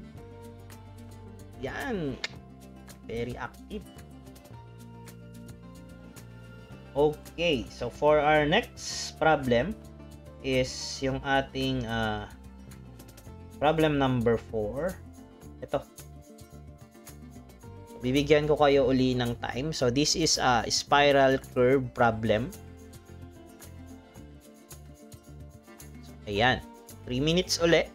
Yan. Very active. Okay. So, for our next problem is yung ating problem number 4. Ito. Bibigyan ko kayo uli ng time. So, this is a spiral curve problem. So, ayan. 3 minutes uli.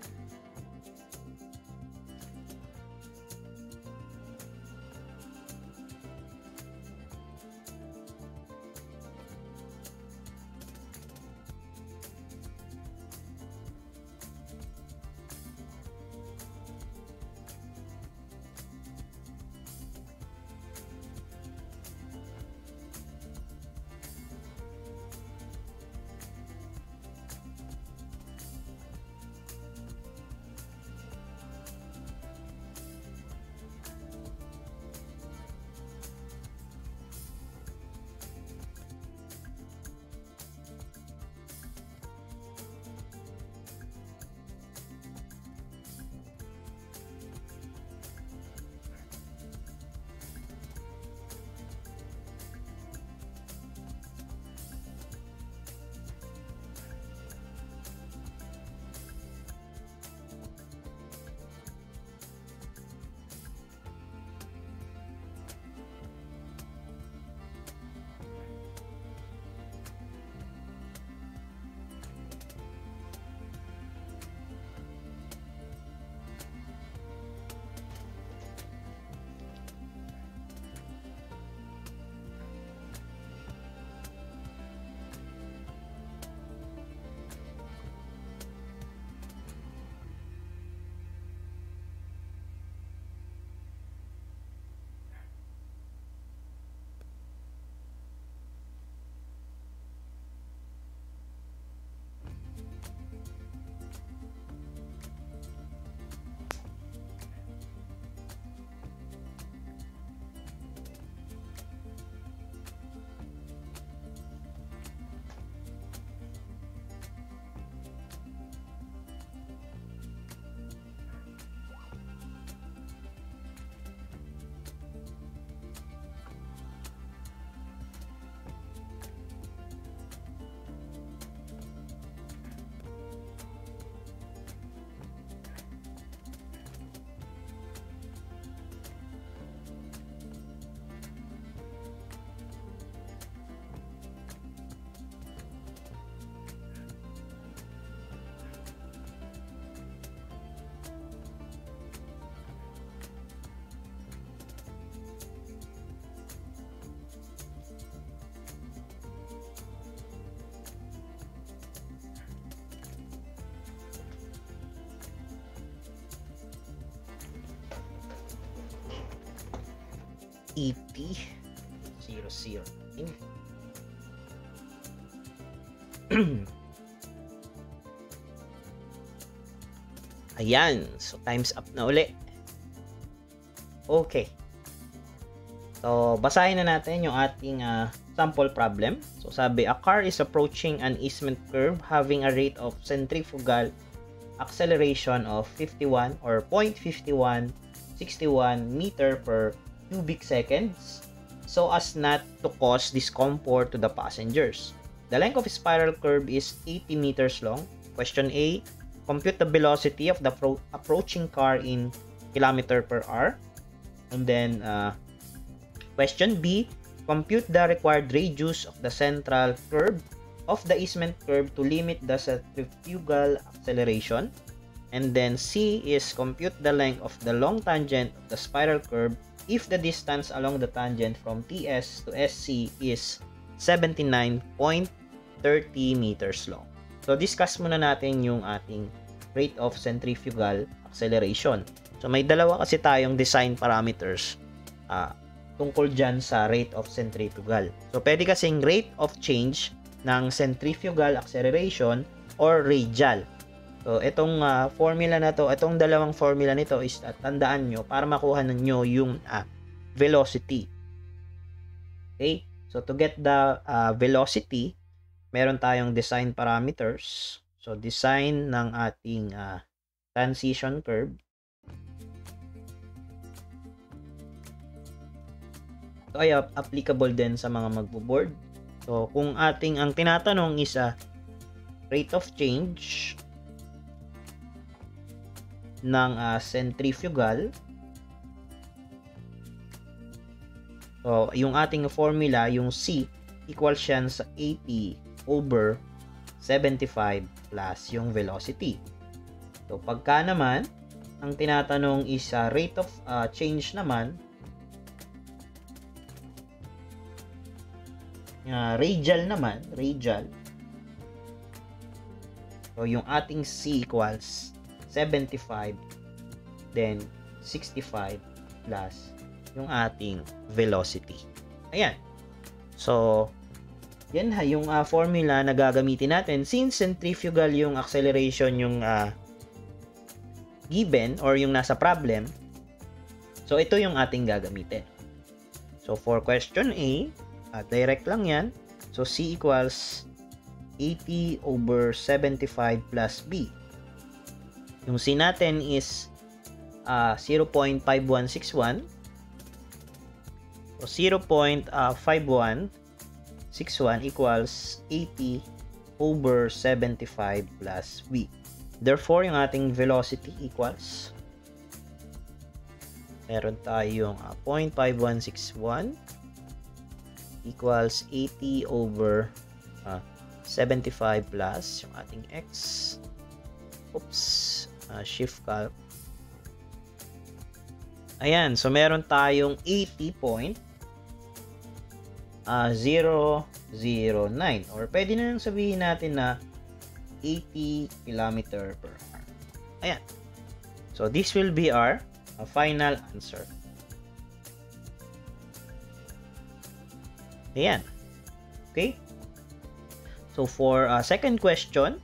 80 009. Ayan. So, time's up na uli. Okay. So, basahin na natin yung ating sample problem. So, sabi, a car is approaching an easement curve having a rate of centrifugal acceleration of 51 or 0.5161 meter per cubic seconds so as not to cause discomfort to the passengers. The length of a spiral curve is 80 meters long. Question A, compute the velocity of the approaching car in kilometer per hour. And then, question B, compute the required radius of the central curve of the easement curve to limit the centrifugal acceleration. And then C is compute the length of the long tangent of the spiral curve if the distance along the tangent from TS to SC is 79.30 meters long. So, discuss muna natin yung ating rate of centrifugal acceleration. So, may dalawa kasi tayong design parameters tungkol dyan sa rate of centrifugal. So, pwede kasing rate of change ng centrifugal acceleration or radial. So, itong formula na to, itong dalawang formula nito is tandaan nyo para makuha nyo yung velocity. Okay? So, to get the velocity, meron tayong design parameters. So, design ng ating transition curve. Ito ay applicable din sa mga magbo-board. So, kung ang tinatanong is rate of change ng centrifugal. So, yung ating formula, yung C, equals yan sa 80 over 75 plus yung velocity. So, pagka naman, ang tinatanong is rate of change naman, radial naman, radial. So, yung ating C equals 75, then 65 plus yung ating velocity. Ayan. So, yan yung formula na gagamitin natin since centrifugal yung acceleration yung given or yung nasa problem. So, ito yung ating gagamitin. So, for question A, direct lang yan. So, C equals 80 over 75 plus B. Yung C natin is 0.5161. So, 0.5161 equals 80 over 75 plus V. Therefore, yung ating velocity equals, meron tayong 0.5161 equals 80 over 75 plus yung ating X. Oops. Shift calc. Ayan. So, meron tayong 80.009 or pwede na lang sabihin natin na 80 km per hour. Ayan. So, this will be our final answer. Ayan. Okay. So, for second question,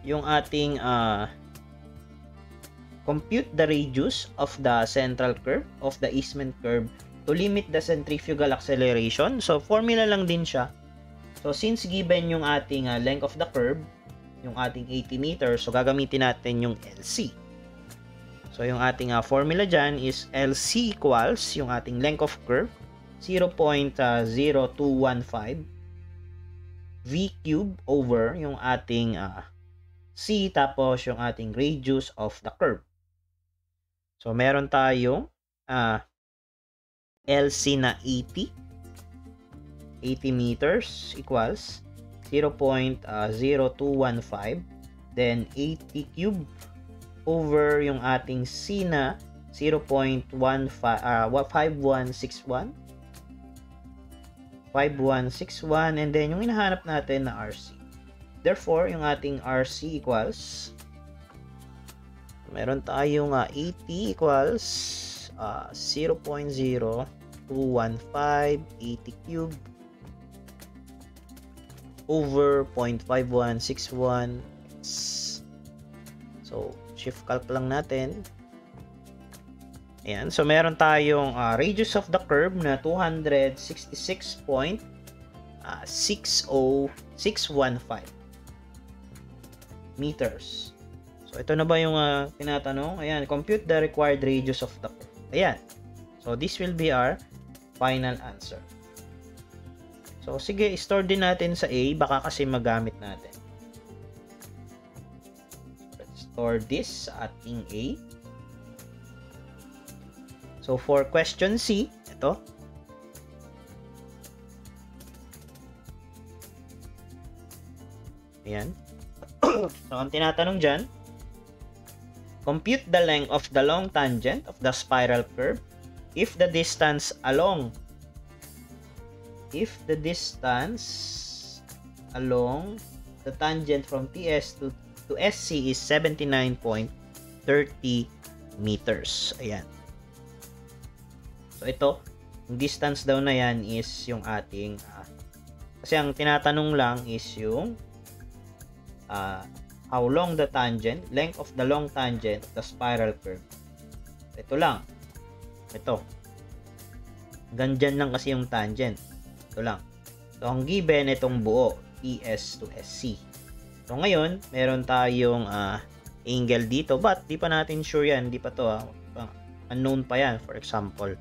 yung ating compute the radius of the central curve of the easement curve to limit the centrifugal acceleration. So, formula lang din siya. So, since given yung ating length of the curve, yung ating 80 meters, so gagamitin natin yung LC. So, yung ating formula dyan is LC equals yung ating length of curve, 0.0215 V cube over yung ating C tapos yung ating radius of the curve. So, meron tayong LC na 80 meters equals 0.0215 then 80 cube over yung ating C na 0.5161 and then yung hinahanap natin na RC. Therefore, yung ating RC equals, meron tayong 80 equals 0.021580 cube over 0.5161 x. So, shift calc lang natin. Ayan. So, meron tayong radius of the curve na 266.60615 meters. So, ito na ba yung tinatanong? Ayan. Compute the required radius of the curve. Ayan. So, this will be our final answer. So, sige, store din natin sa A. Baka kasi magamit natin. Let's store this sa ating A. So, for question C, ito. Ayan. So, ang tinatanong dyan, compute the length of the long tangent of the spiral curve if the distance along the tangent from TS to SC is 79.30 meters. Ayan. So, ito, yung distance daw na yan is yung ating, kasi ang tinatanong lang is yung how long the tangent, length of the long tangent of the spiral curve. Ito lang. Ito. Ganyan lang kasi yung tangent. Ito lang. So, ang given, itong buo, TS to SC. So, ngayon, meron tayong angle dito, but di pa natin sure yan. Di pa to, unknown pa yan, for example.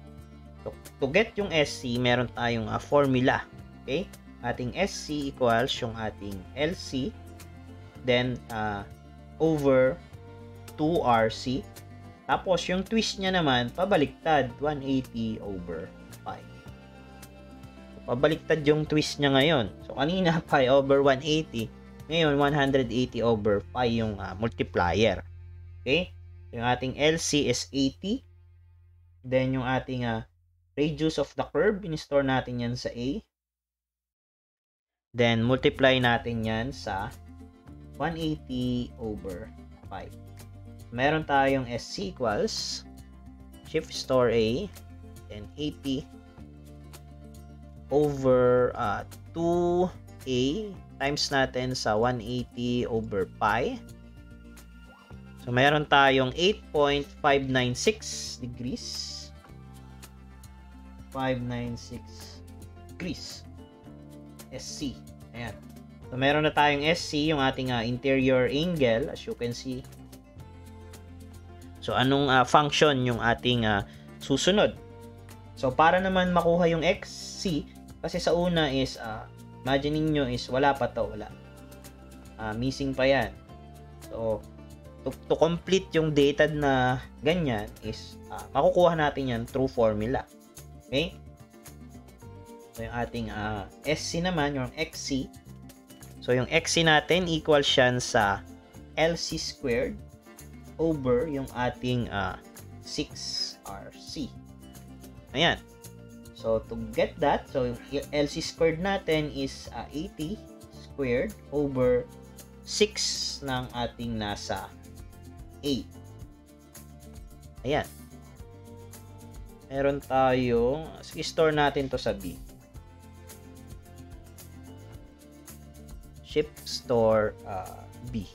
So, to get yung SC, meron tayong formula. Okay? Ating SC equals yung ating LC, then over 2RC. Tapos, yung twist niya naman, pabaliktad, 180 over 5. So, pabaliktad yung twist niya ngayon. So, kanina, pi over 180. Ngayon, 180 over 5 yung multiplier. Okay? Yung ating LC is 80. Then, yung ating radius of the curve, in-store natin yan sa A. Then, multiply natin yan sa 180 over 5. Meron tayong SC equals shift store A, then 80 over 2A times natin sa 180 over pi. So, meron tayong 8.596 degrees. 596 degrees. SC. Ayan. So, meron na tayong SC, yung ating interior angle, as you can see. So, anong function yung ating susunod? So, para naman makuha yung XC, kasi sa una is, imagine nyo is wala pa to, wala. Missing pa yan. So, to complete yung dated na ganyan is, makukuha natin yan through formula. Okay? So, yung ating SC naman, yung XC. So, yung XC natin equals yan sa LC squared over yung ating 6RC. Ayan. So, to get that, so yung LC squared natin is 80 squared over 6 ng ating nasa A. Ayan. Meron tayong, store natin to sa B. Shift store B.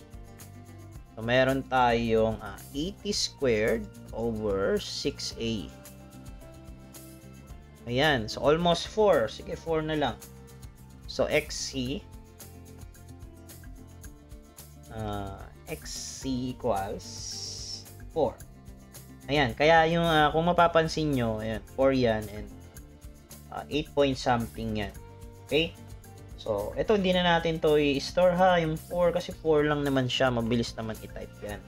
So, meron tayong 80 squared over 6A. Ayan. So, almost 4. Sige, 4 na lang. So, XC equals 4. Ayan. Kaya yung, kung mapapansin nyo, ayan, 4 yan and 8 point something yan. Okay? So, ito hindi na natin to i-store ha, yung 4 kasi 4 lang naman siya, mabilis naman i-type yan.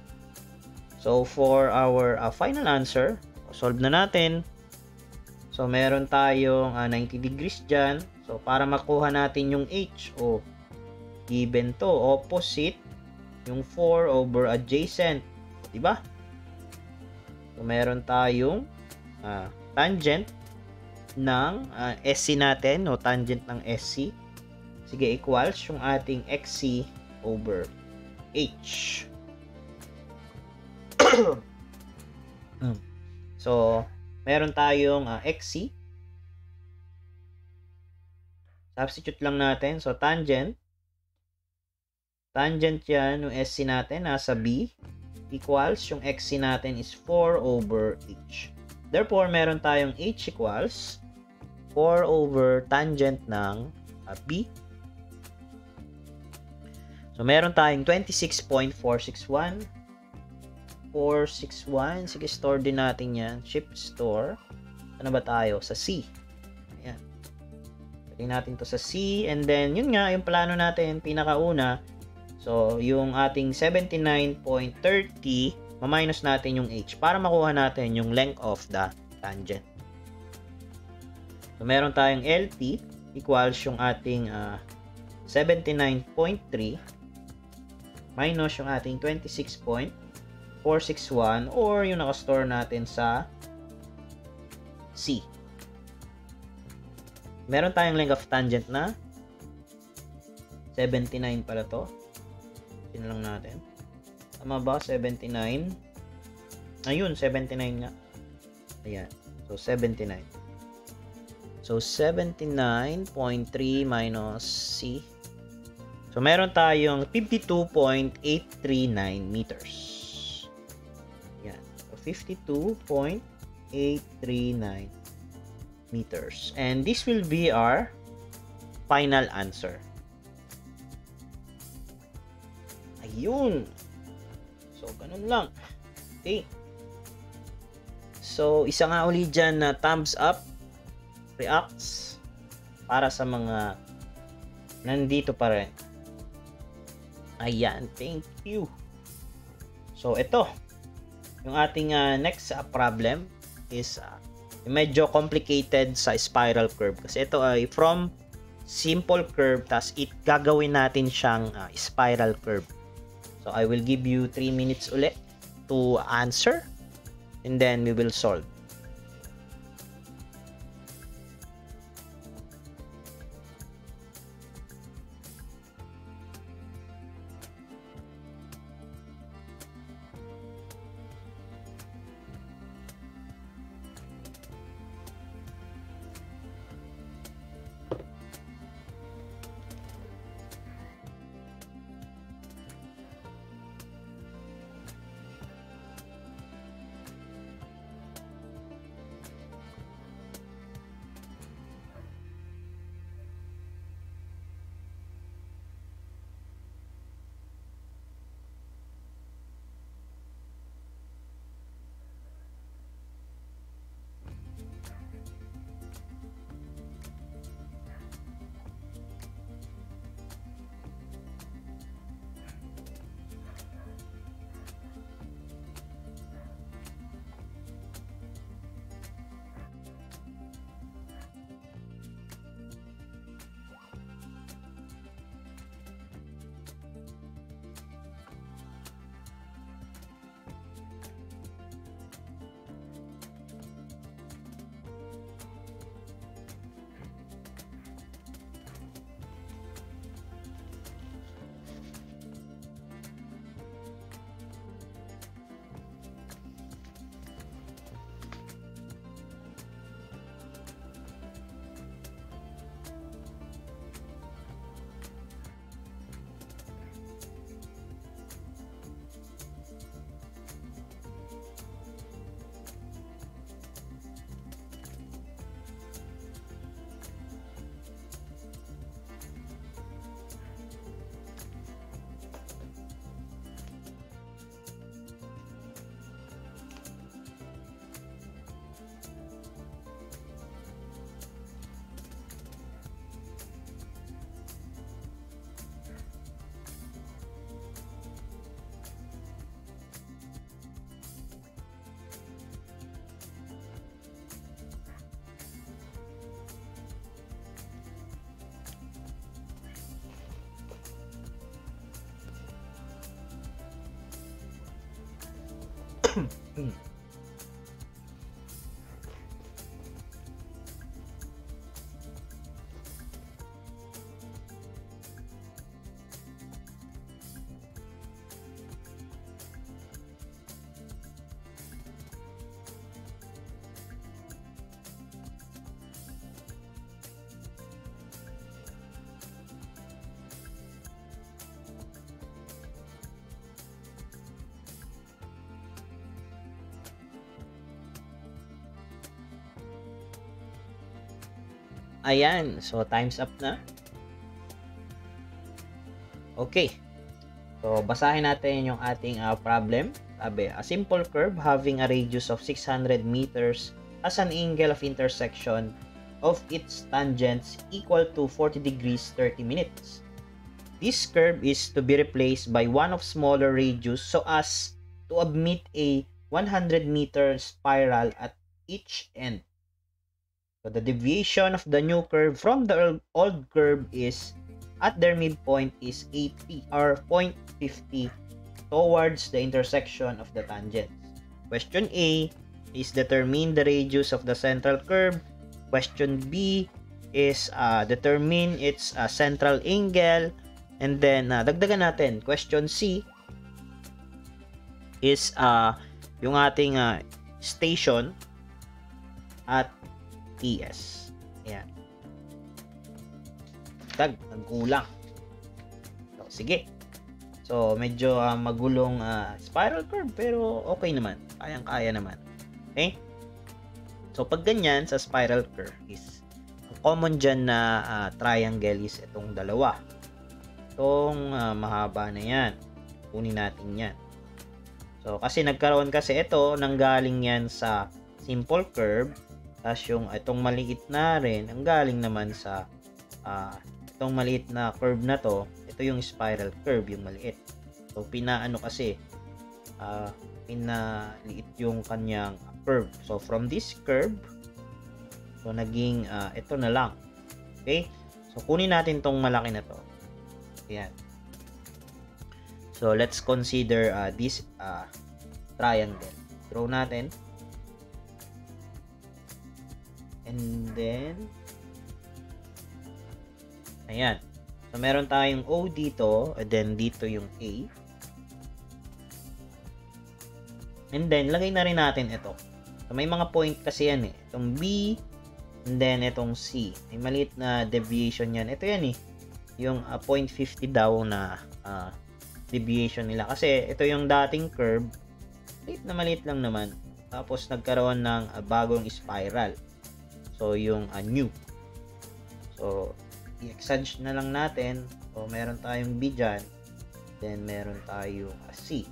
So, for our final answer, solve na natin. So, meron tayong 90 degrees dyan. So, para makuha natin yung H, given to, opposite, yung 4 over adjacent. Diba? So, meron tayong tangent ng SC natin, o tangent ng SC. Sige, equals yung ating XC over H. So, meron tayong XC. Substitute lang natin. So, tangent yan, yung SC natin, nasa B, equals, yung XC natin is 4 over H. Therefore, meron tayong H equals 4 over tangent ng B. So, meron tayong 26.461. 461. Sige, store din natin yan. Shift store. Ano ba tayo? Sa C. Ayan. Pwede natin to sa C. And then, yun nga, yung plano natin, pinakauna. So, yung ating 79.30, ma-minus natin yung H para makuha natin yung length of the tangent. So, meron tayong LT equals yung ating 79.3 minus yung ating 26.461 or yung nakastore natin sa C. Meron tayong length of tangent na 79 pala to. Tingnan lang natin. Tama ba? 79. Ayun, 79 nga. Ayan. So, 79. So, 79.3 minus C. So, meron tayong 52.839 meters. Ayan. So, 52.839 meters. And this will be our final answer. Ayun. So, ganun lang. Okay. So, isa nga uli dyan na thumbs up reacts para sa mga nandito pa rin. Ayan. Thank you. So, ito. Yung ating next problem is medyo complicated sa spiral curve. Kasi ito ay from simple curve, tas gagawin natin siyang spiral curve. So, I will give you 3 minutes ulit to answer and then we will solve. Ayan. So, time's up na. Okay. So, basahin natin yung ating problem. Sabi, a simple curve having a radius of 600 meters has an angle of intersection of its tangents equal to 40 degrees 30 minutes. This curve is to be replaced by one of smaller radius so as to admit a 100 meter spiral at each end. So the deviation of the new curve from the old curve is at their midpoint is 80 or 0.50 towards the intersection of the tangents. Question A is determine the radius of the central curve. Question B is determine its central angle. And then, dagdagan natin. Question C is yung ating station at TS. Ayan. Nagkulang. So, sige. So, medyo magulong spiral curve pero okay naman. Kayang-kaya naman. Okay? So, pag ganyan sa spiral curve is common dyan na triangle is itong dalawa. Itong mahaba na yan. Kunin natin yan. So, kasi nagkaroon kasi ito, nanggaling yan sa simple curve. Tapos yung itong maliit na rin, ang galing naman sa itong maliit na curve na to. Ito yung spiral curve, yung maliit. So, pinaano kasi, pinaliit yung kanyang curve. So, from this curve, so, naging ito na lang. Okay? So, kunin natin tong malaki na to. Ayan. So, let's consider this triangle. Draw natin. And then, ayan. So, meron tayong O dito, and then dito yung A. And then, lagay na rin natin ito. So, may mga point kasi yan eh. Itong B, and then itong C. May maliit na deviation yan. Ito yan eh. Yung 0.50 daw na deviation nila. Kasi ito yung dating curve. Maliit lang naman. Tapos nagkaroon ng bagong spiral. So yung new. So i-exage na lang natin. So meron tayong B dyan. Then meron tayong C.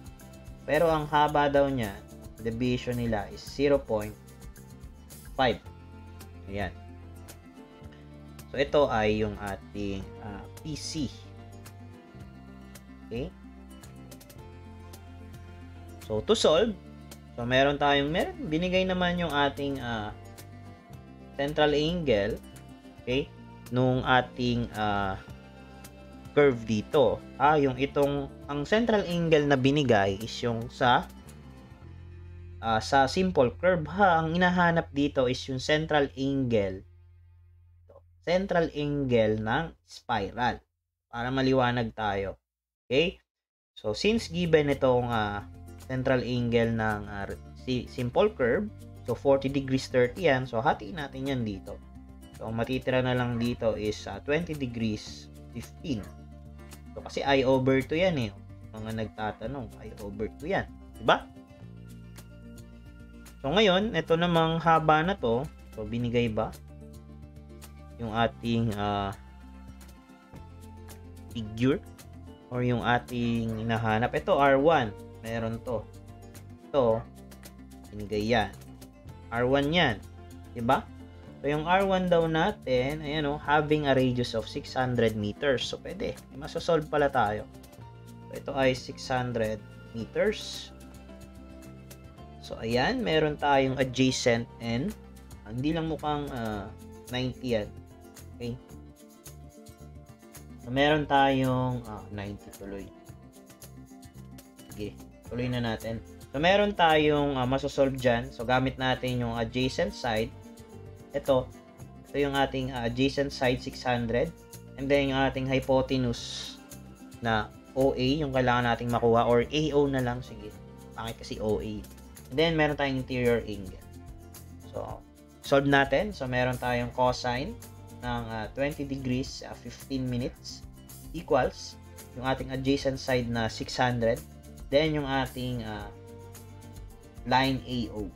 Pero ang haba daw niya, deviation nila is 0.5. Ayan. So, ito ay yung ating PC. Okay? So, to solve, so meron binigay naman yung ating central angle, okay, nung ating curve dito. Ang central angle na binigay is yung sa simple curve ha. Ang hinahanap dito is yung central angle ng spiral para maliwanag tayo. Okay? So, since given itong central angle ng simple curve, so 40 degrees 30 yan, so hatiin natin yan dito. So, matitira na lang dito is 20 degrees 15. So, kasi I over 2 yan eh. Mga nagtatanong, I over 2 yan. Diba? So, ngayon, ito namang haba na to, so binigay ba yung ating figure or yung ating hinahanap? Ito R1, meron to. Ito binigay yan. R1 yan, 'di ba? So yung R1 daw natin, ayan oh, having a radius of 600 meters. So pwede, masosolve pala tayo. So ito ay 600 meters. So ayan, meron tayong adjacent n. Hindi lang mukhang 90 yan. Okay. So, meron tayong 90 tuloy. Sige, tuloy na natin. So, meron tayong masosolve dyan. So, gamit natin yung adjacent side. Ito yung ating adjacent side 600. And then, yung ating hypotenuse na OA, yung kailangan nating makuha. Or AO na lang. Sige, pangit kasi OA. And then, meron tayong interior angle. So, solve natin. So, meron tayong cosine ng 20 degrees 15 minutes equals yung ating adjacent side na 600, then yung ating line AO.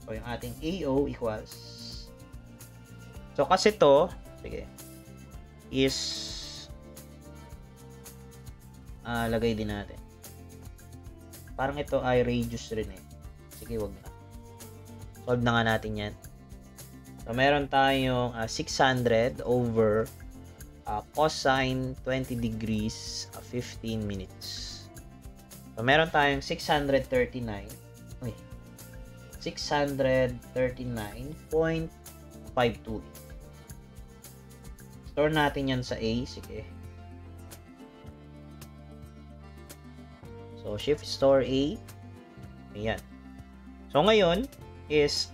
So yung ating AO equals So, kasi to, sige, is, lagay din natin. Parang ito ay radius rin eh. Sige, wag na. Solve na nga natin yan. So, meron tayong 600 over cosine 20 degrees 15 minutes. So, meron tayong 639. Uy, 639.52. Store natin yan sa A. Sige. So, shift store A. Ayan. So, ngayon is,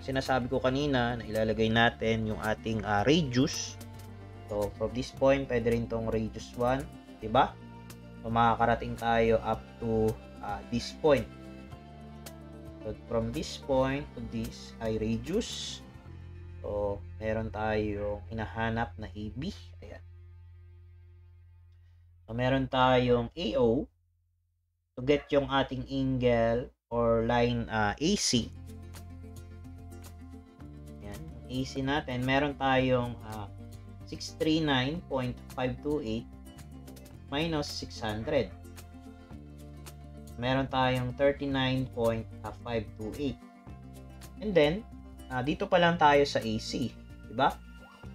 sinasabi ko kanina na ilalagay natin yung ating radius. So, from this point, pwede rin tong radius 1. Diba? So, makakarating tayo up to this point. So, from this point to this ay radius. So, meron tayong hinahanap na AB. Ayan. So, meron tayong AO. To get yung ating angle or line AC. Ayan. AC natin, meron tayong 639.528 minus 600. Meron tayong 39.528. And then, dito pa lang tayo sa AC. Diba?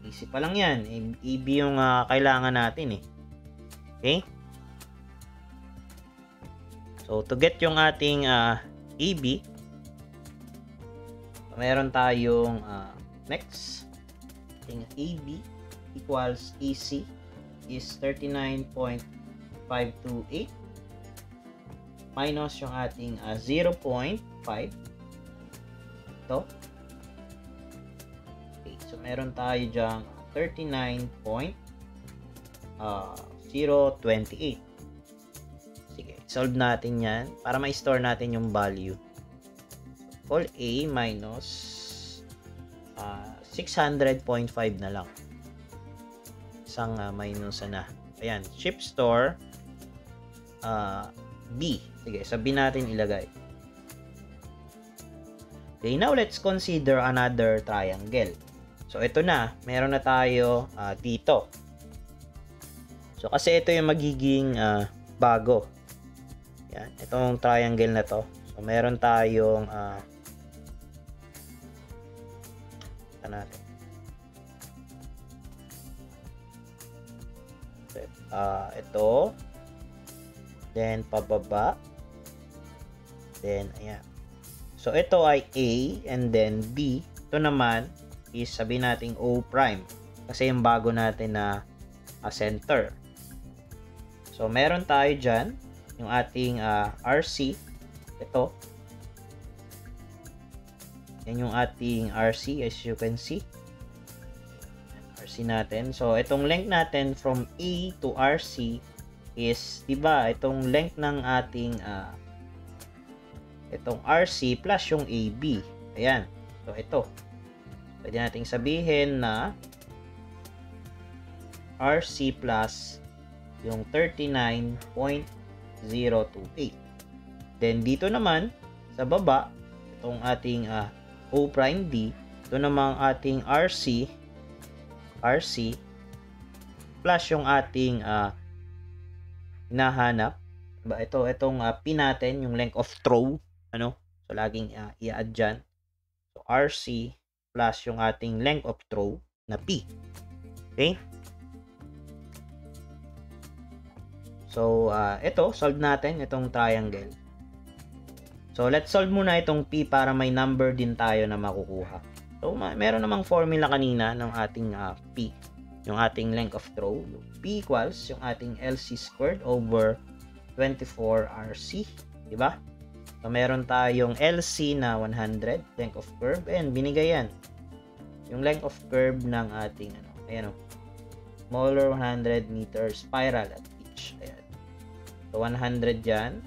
AC pa lang yan. AB yung kailangan natin eh. Okay? So, to get yung ating AB, meron tayong next. Ating AB equals AC is 39.528 minus yung ating 0.5. Ito. Okay, so meron tayo dyang 39.028. Sige, solve natin yan para ma-store natin yung value. So, all A minus 600.5 na lang. Isang minus na. Ayan, shift store B. Sige, sabihin natin ilagay. Okay, now let's consider another triangle. So, ito na. Meron na tayo dito. So, kasi ito yung magiging bago. Yan, itong triangle na to. So, meron tayong natin. Ito. Then, pababa. Then, ayan. So, ito ay A and then B. Ito naman is sabihin nating O prime. Kasi yung bago natin na center. So, meron tayo dyan. Yung ating RC. Ito. Yan yung ating RC as you can see. RC natin. So, itong length natin from A to RC is, diba, itong length ng ating itong RC plus yung AB. Ayan. So, ito. Pwede nating sabihin na RC plus yung 39.028. Then, dito naman, sa baba, itong ating O prime D, ito namang ating RC plus yung ating hinahanap. Itong P natin, yung length of throw, ano? So, laging i-add dyan. So, RC plus yung ating length of throw na P. Okay? So, ito, solve natin itong triangle. So, let's solve muna itong P para may number din tayo na makukuha. So, meron namang formula kanina ng ating P. Yung ating length of throw. P equals yung ating LC squared over 24 RC. Diba? So, meron tayong LC na 100, length of curve. And binigay yan. Yung length of curve ng ating, ayan o. Smaller 100 meter spiral at each. Ayan. So, 100 dyan.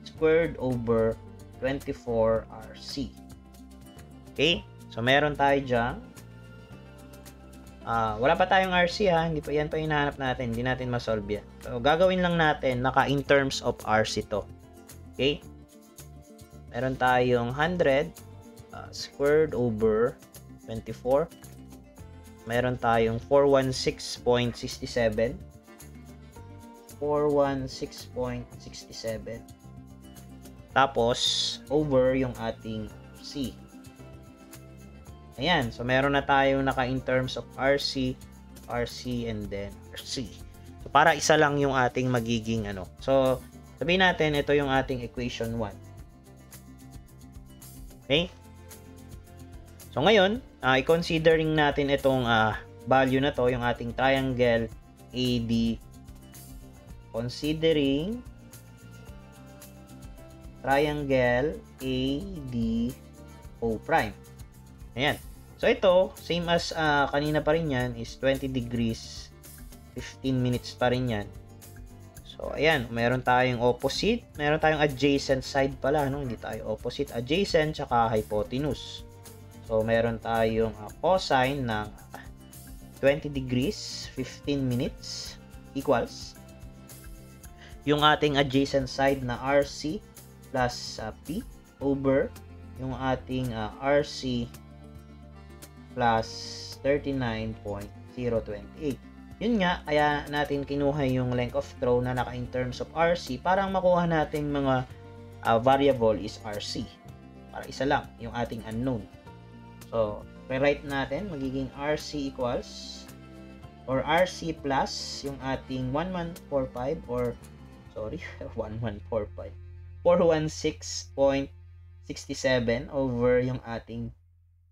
Squared over 24 RC. Okay? So, meron tayo dyan. Wala pa tayong RC ha. Hindi pa yan pa hinahanap natin. Hindi natin ma-solve yan. So, gagawin lang natin in terms of RC to. Okay? Meron tayong 100 squared over 24. Meron tayong 416.67. 416.67. Tapos, over yung ating C. Ayan. So, meron na tayo in terms of RC, and then RC. So, para isa lang yung ating magiging So, sabihin natin, ito yung ating equation 1. Okay? So, ngayon, i-considering natin itong value na to, yung ating triangle AD. Considering triangle ADO prime. Ayan. So, ito, same as kanina pa rin yan, is 20 degrees, 15 minutes pa rin yan. So, ayan, meron tayong opposite, meron tayong adjacent side pala, hindi tayo opposite, adjacent, tsaka hypotenuse. So, meron tayong cosine ng 20 degrees, 15 minutes, equals yung ating adjacent side na RC plus P over yung ating RC plus 39.028. Yun nga, kaya natin kinuha yung length of throw na naka in terms of RC para makuha natin mga variable is RC. Para isa lang, yung ating unknown. So, rewrite natin, magiging RC equals or RC plus yung ating 1145 or sorry, 1145. 416.67 over yung ating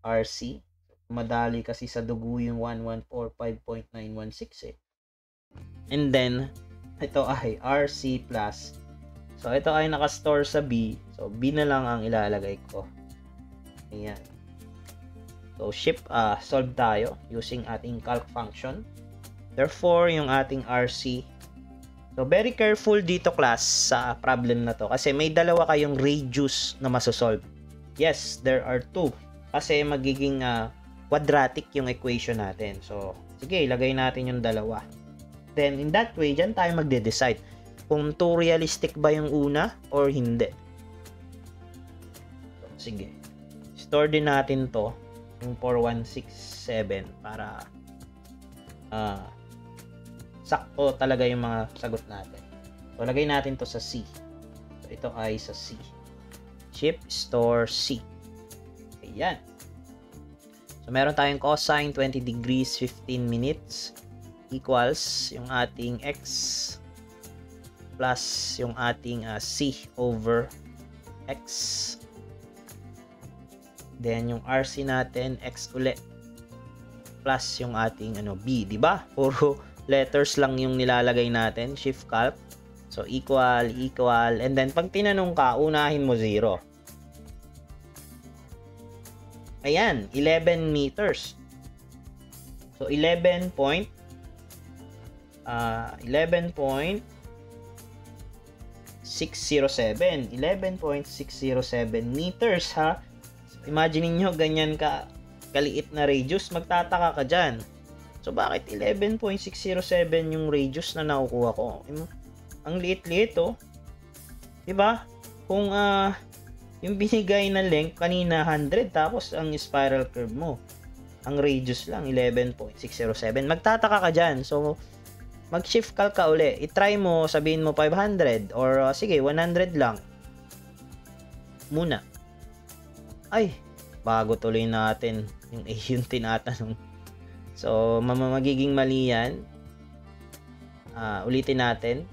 RC. Madali kasi sa dugo yung 1145.916 eh. And then, ito ay RC plus. So, ito ay nakastore sa B. So, B na lang ang ilalagay ko. Ayan. So, solve tayo using ating calc function. Therefore, yung ating RC. So, very careful dito class sa problem na to. Kasi may dalawa kayong radius na masosolve. Yes, there are two. Kasi magiging quadratic yung equation natin. So, sige, ilagay natin yung dalawa. Then, in that way, dyan tayo magde-decide kung to realistic ba yung una or hindi. So, sige. Store din natin to, yung 4167 para sakto talaga yung mga sagot natin. So, lagay natin to sa C. So, ito ay sa C. Chip store C. Ayan. So, meron tayong cosine 20 degrees 15 minutes equals yung ating X plus yung ating C over X. Then, yung RC natin, X ulit plus yung ating B, di ba? Puro letters lang yung nilalagay natin, shift calc. So, equal, and then pag tinanong ka, unahin mo 0. Ayan, 11 meters. So, 11.607 meters, ha? So, imagine niyo ganyan kaliit na radius, magtataka ka dyan. So, bakit 11.607 yung radius na nakukuha ko? Ang liit-liit, oh. Diba? Kung, yung binigay na length kanina 100 tapos ang spiral curve mo ang radius lang 11.607, magtataka ka dyan. So mag-shift calc ka uli, i-try mo, sabihin mo 500 or sige 100 lang muna. Ay, bago tuloy natin yung tinatanong. So magiging mali yan. Ulitin natin.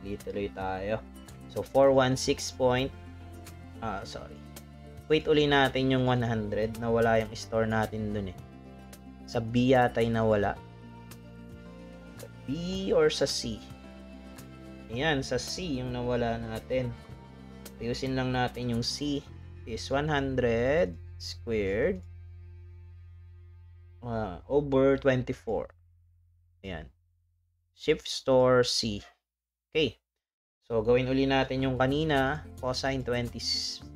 Tuloy tayo. So 416. Sorry. Wait uli natin yung 100. Nawala yung store natin dun eh. Sa B yata ay nawala. Sa B or sa C? Ayan, sa C yung nawala natin. Ayusin lang natin yung C is 100 squared over 24. Ayan. Shift store C. Okay. So, gawin uli natin yung kanina, cosine 20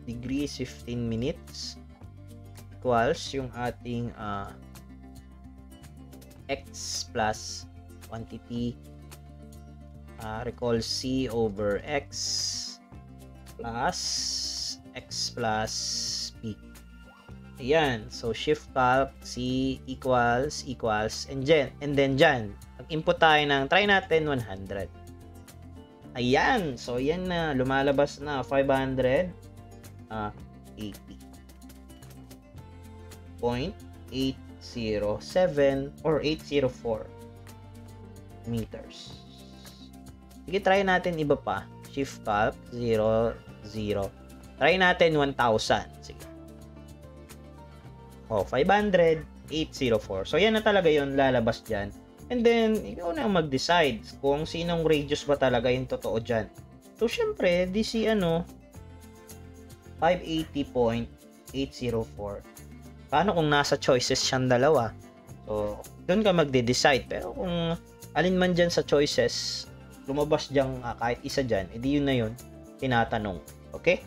degrees 15 minutes equals yung ating X plus quantity, recall C over X plus X plus P. Ayan. So, shift calc, C equals, and then dyan, mag-input tayo ng, try natin 100. Ayan. So, yan na. Lumalabas na 580.807 or 804 meters. Sige, try natin iba pa. Shift calc, 0, 0. Try natin 1,000. Sige. 500, 804. So, yan na talaga yon lalabas dyan. And then, ikaw na mag-decide kung sinong radius ba talaga yung totoo dyan. So, syempre, DC 580.804. Paano kung nasa choices siyang dalawa? So, doon ka magde-decide. Pero kung alin man dyan sa choices, lumabas dyan kahit isa dyan, edi yun na yun, tinatanong. Okay?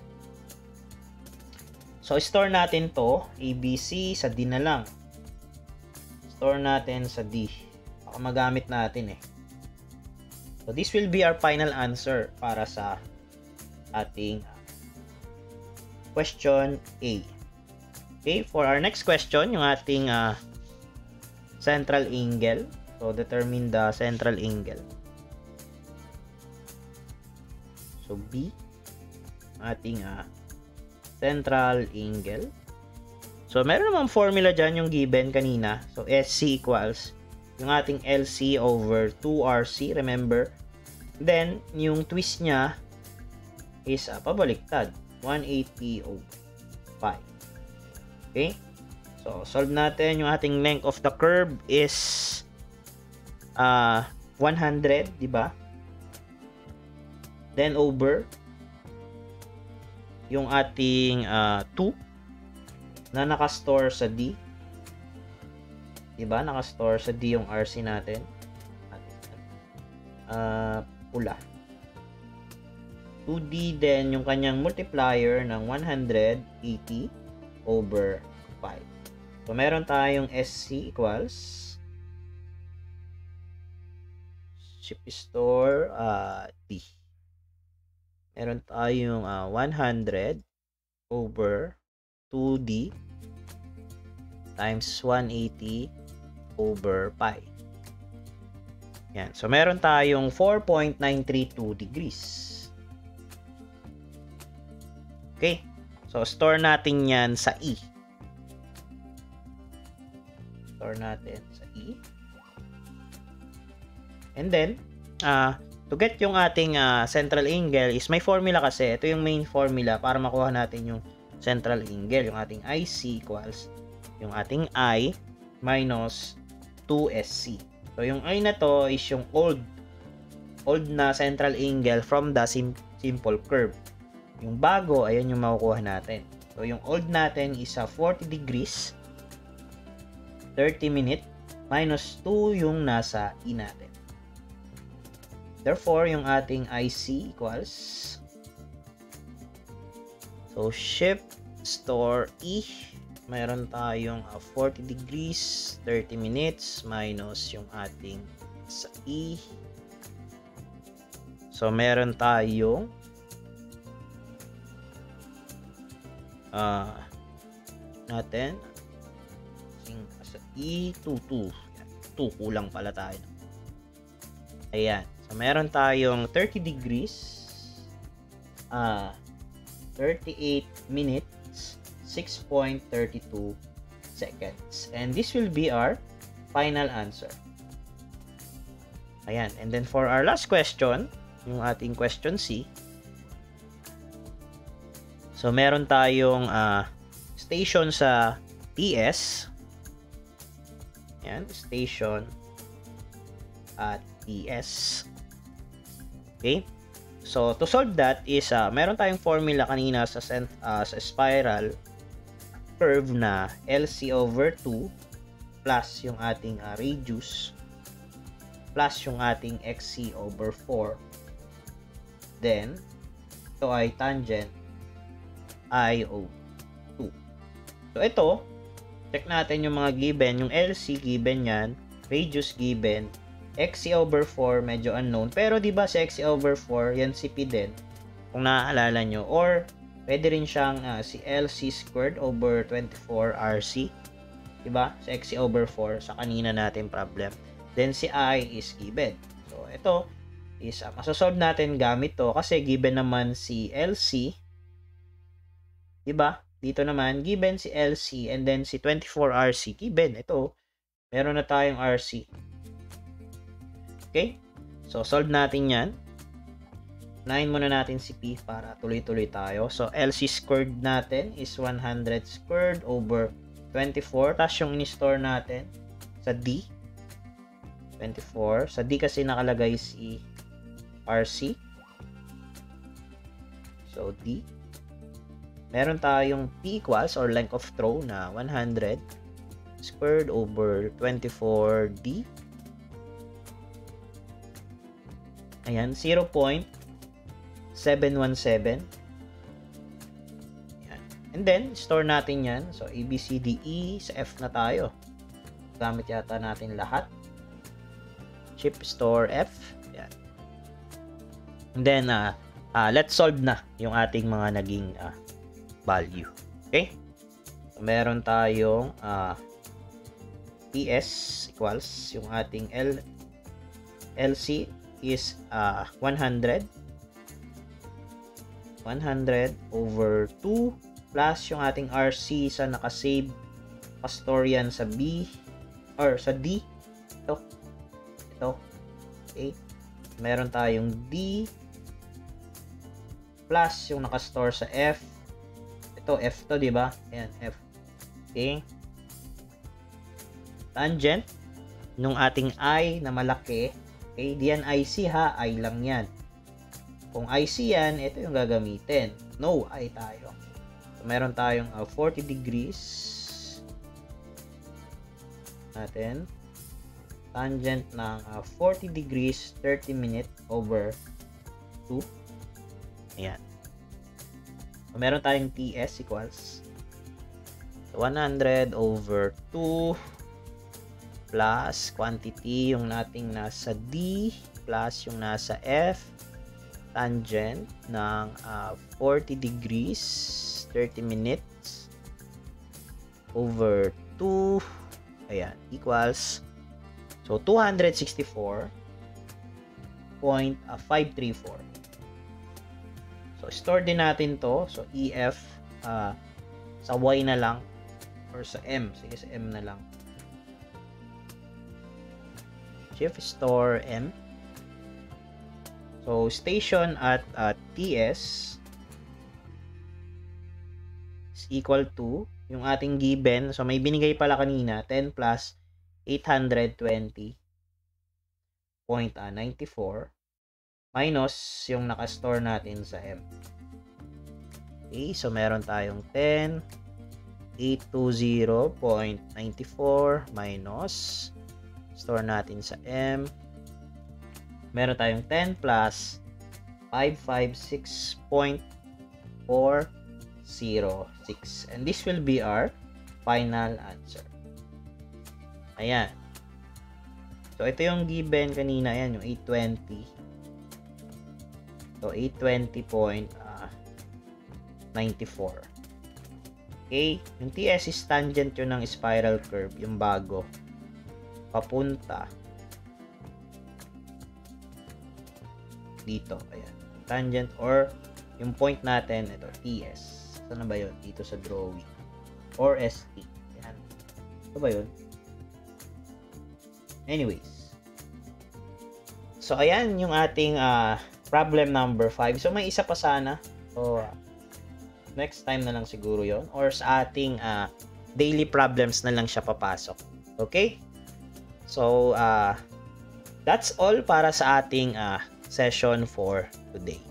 So, store natin to, ABC, sa D na lang. Store natin sa D. Baka magamit natin eh. So, this will be our final answer para sa ating question A. Okay, for our next question, yung ating central angle. So, determine the central angle. So, B, ating central angle. So, meron namang formula dyan yung given kanina. So, SC equals yung ating LC over 2RC. Remember? Then, yung twist niya is pabaliktad. 180 over 5. Okay? So, solve natin. Yung ating length of the curve is 100, di ba? Then, over yung ating 2 na nakastore sa D. Diba? Nakastore sa D yung RC natin. Pula. 2D then yung kanyang multiplier ng 180 over 5. So, meron tayong SC equals shift store D. Meron tayong 100 over 2D times 180 over pi. Yan. So, meron tayong 4.932 degrees. Okay. So, store natin yan sa E. Store natin sa E. And then, to get yung ating central angle is may formula kasi. Ito yung main formula para makuha natin yung central angle. Yung ating IC equals yung ating I minus 2SC. So, yung I na to is yung old na central angle from the simple curve. Yung bago, ayan yung makukuha natin. So, yung old natin is 40 degrees, 30 minute, minus 2 yung nasa E natin. Therefore, yung ating IC equals, so, shift store E, mayroon tayong 40 degrees, 30 minutes, minus yung ating sa E. So, meron tayong natin sa E, 2 kulang pala tayo. Ayan. So, meron tayong 30 degrees, 38 minutes, 6.32 seconds. And this will be our final answer. Ayan. And then for our last question, yung ating question C. So, meron tayong station sa TS. Ayan. Station at TS. Okay? So, to solve that is, meron tayong formula kanina sa spiral curve na LC over 2 plus yung ating radius plus yung ating XC over 4. Then, ito ay tangent I over 2. So, ito, check natin yung mga given. Yung LC given yan, radius given, XC over 4 medyo unknown. Pero 'di ba si XC over 4, yan si P din. Kung naaalala nyo, or Pwede rin siyang si LC squared over 24RC. Diba? So, XC over 4 sa kanina natin problem. Then, si I is given. So, ito is masasolve natin gamit to kasi given naman si LC. Diba? Dito naman, given si LC and then si 24RC. Given. Ito, meron na tayong RC. Okay? So, solve natin yan. Unahin muna natin si P para tuloy-tuloy tayo. So, LC squared natin is 100 squared over 24. Tapos yung in-store natin sa D. 24. Sa D kasi nakalagay si RC. So, D. Meron tayong P equals or length of throw na 100 squared over 24D. Ayan, 0.717. Ayan. And then, store natin yan. So, A, B, C, D, E. Sa F na tayo. Gamit yata natin lahat. Chip store F. Ayan. And then, let's solve na yung ating mga naging value. Okay? So, meron tayong PS equals yung ating LC is 100 over 2 plus yung ating RC sa nakasave Pastorian sa B or sa D. Ito. Okay. Meron tayong D plus yung nakastore sa F. Ito, F to, di ba? Ayan, F. Okay. Tangent nung ating I na malaki. Okay, diyan IC ha, I lang yan. Kung IC yan, ito yung gagamitin. No, I tayo. So, meron tayong 40 degrees natin. Tangent ng 40 degrees, 30 minutes over 2. Ayan. So, meron tayong TS equals 100 over 2 plus quantity yung nating nasa D plus yung nasa F tangent ng 40 degrees 30 minutes over 2 ayan equals so 264.534. So store din natin to. So EF sa Y na lang or sa M. Sige, sa M na lang. Shift store M. So station at TS is equal to yung ating given. So may binigay pala kanina 10 plus 820.94 minus yung nakastore natin sa M. Okay, so meron tayong 10 820.94 minus store natin sa M. Meron tayong 10 plus 556.406 and this will be our final answer. Ayan. So ito yung given kanina, ayan yung 820. So 820.94. Okay, yung TS is tangent yun ng spiral curve, yung bago. Papunta dito, ayan. Tangent or yung point natin, ito, TS. Saan na ba yun? Dito sa drawing. Or ST. Ayan. Ito ba yun? Anyways. So, ayan yung ating problem number 5. So, may isa pa sana. So, next time na lang siguro yon or sa ating daily problems na lang siya papasok. Okay? So, that's all para sa ating session for today.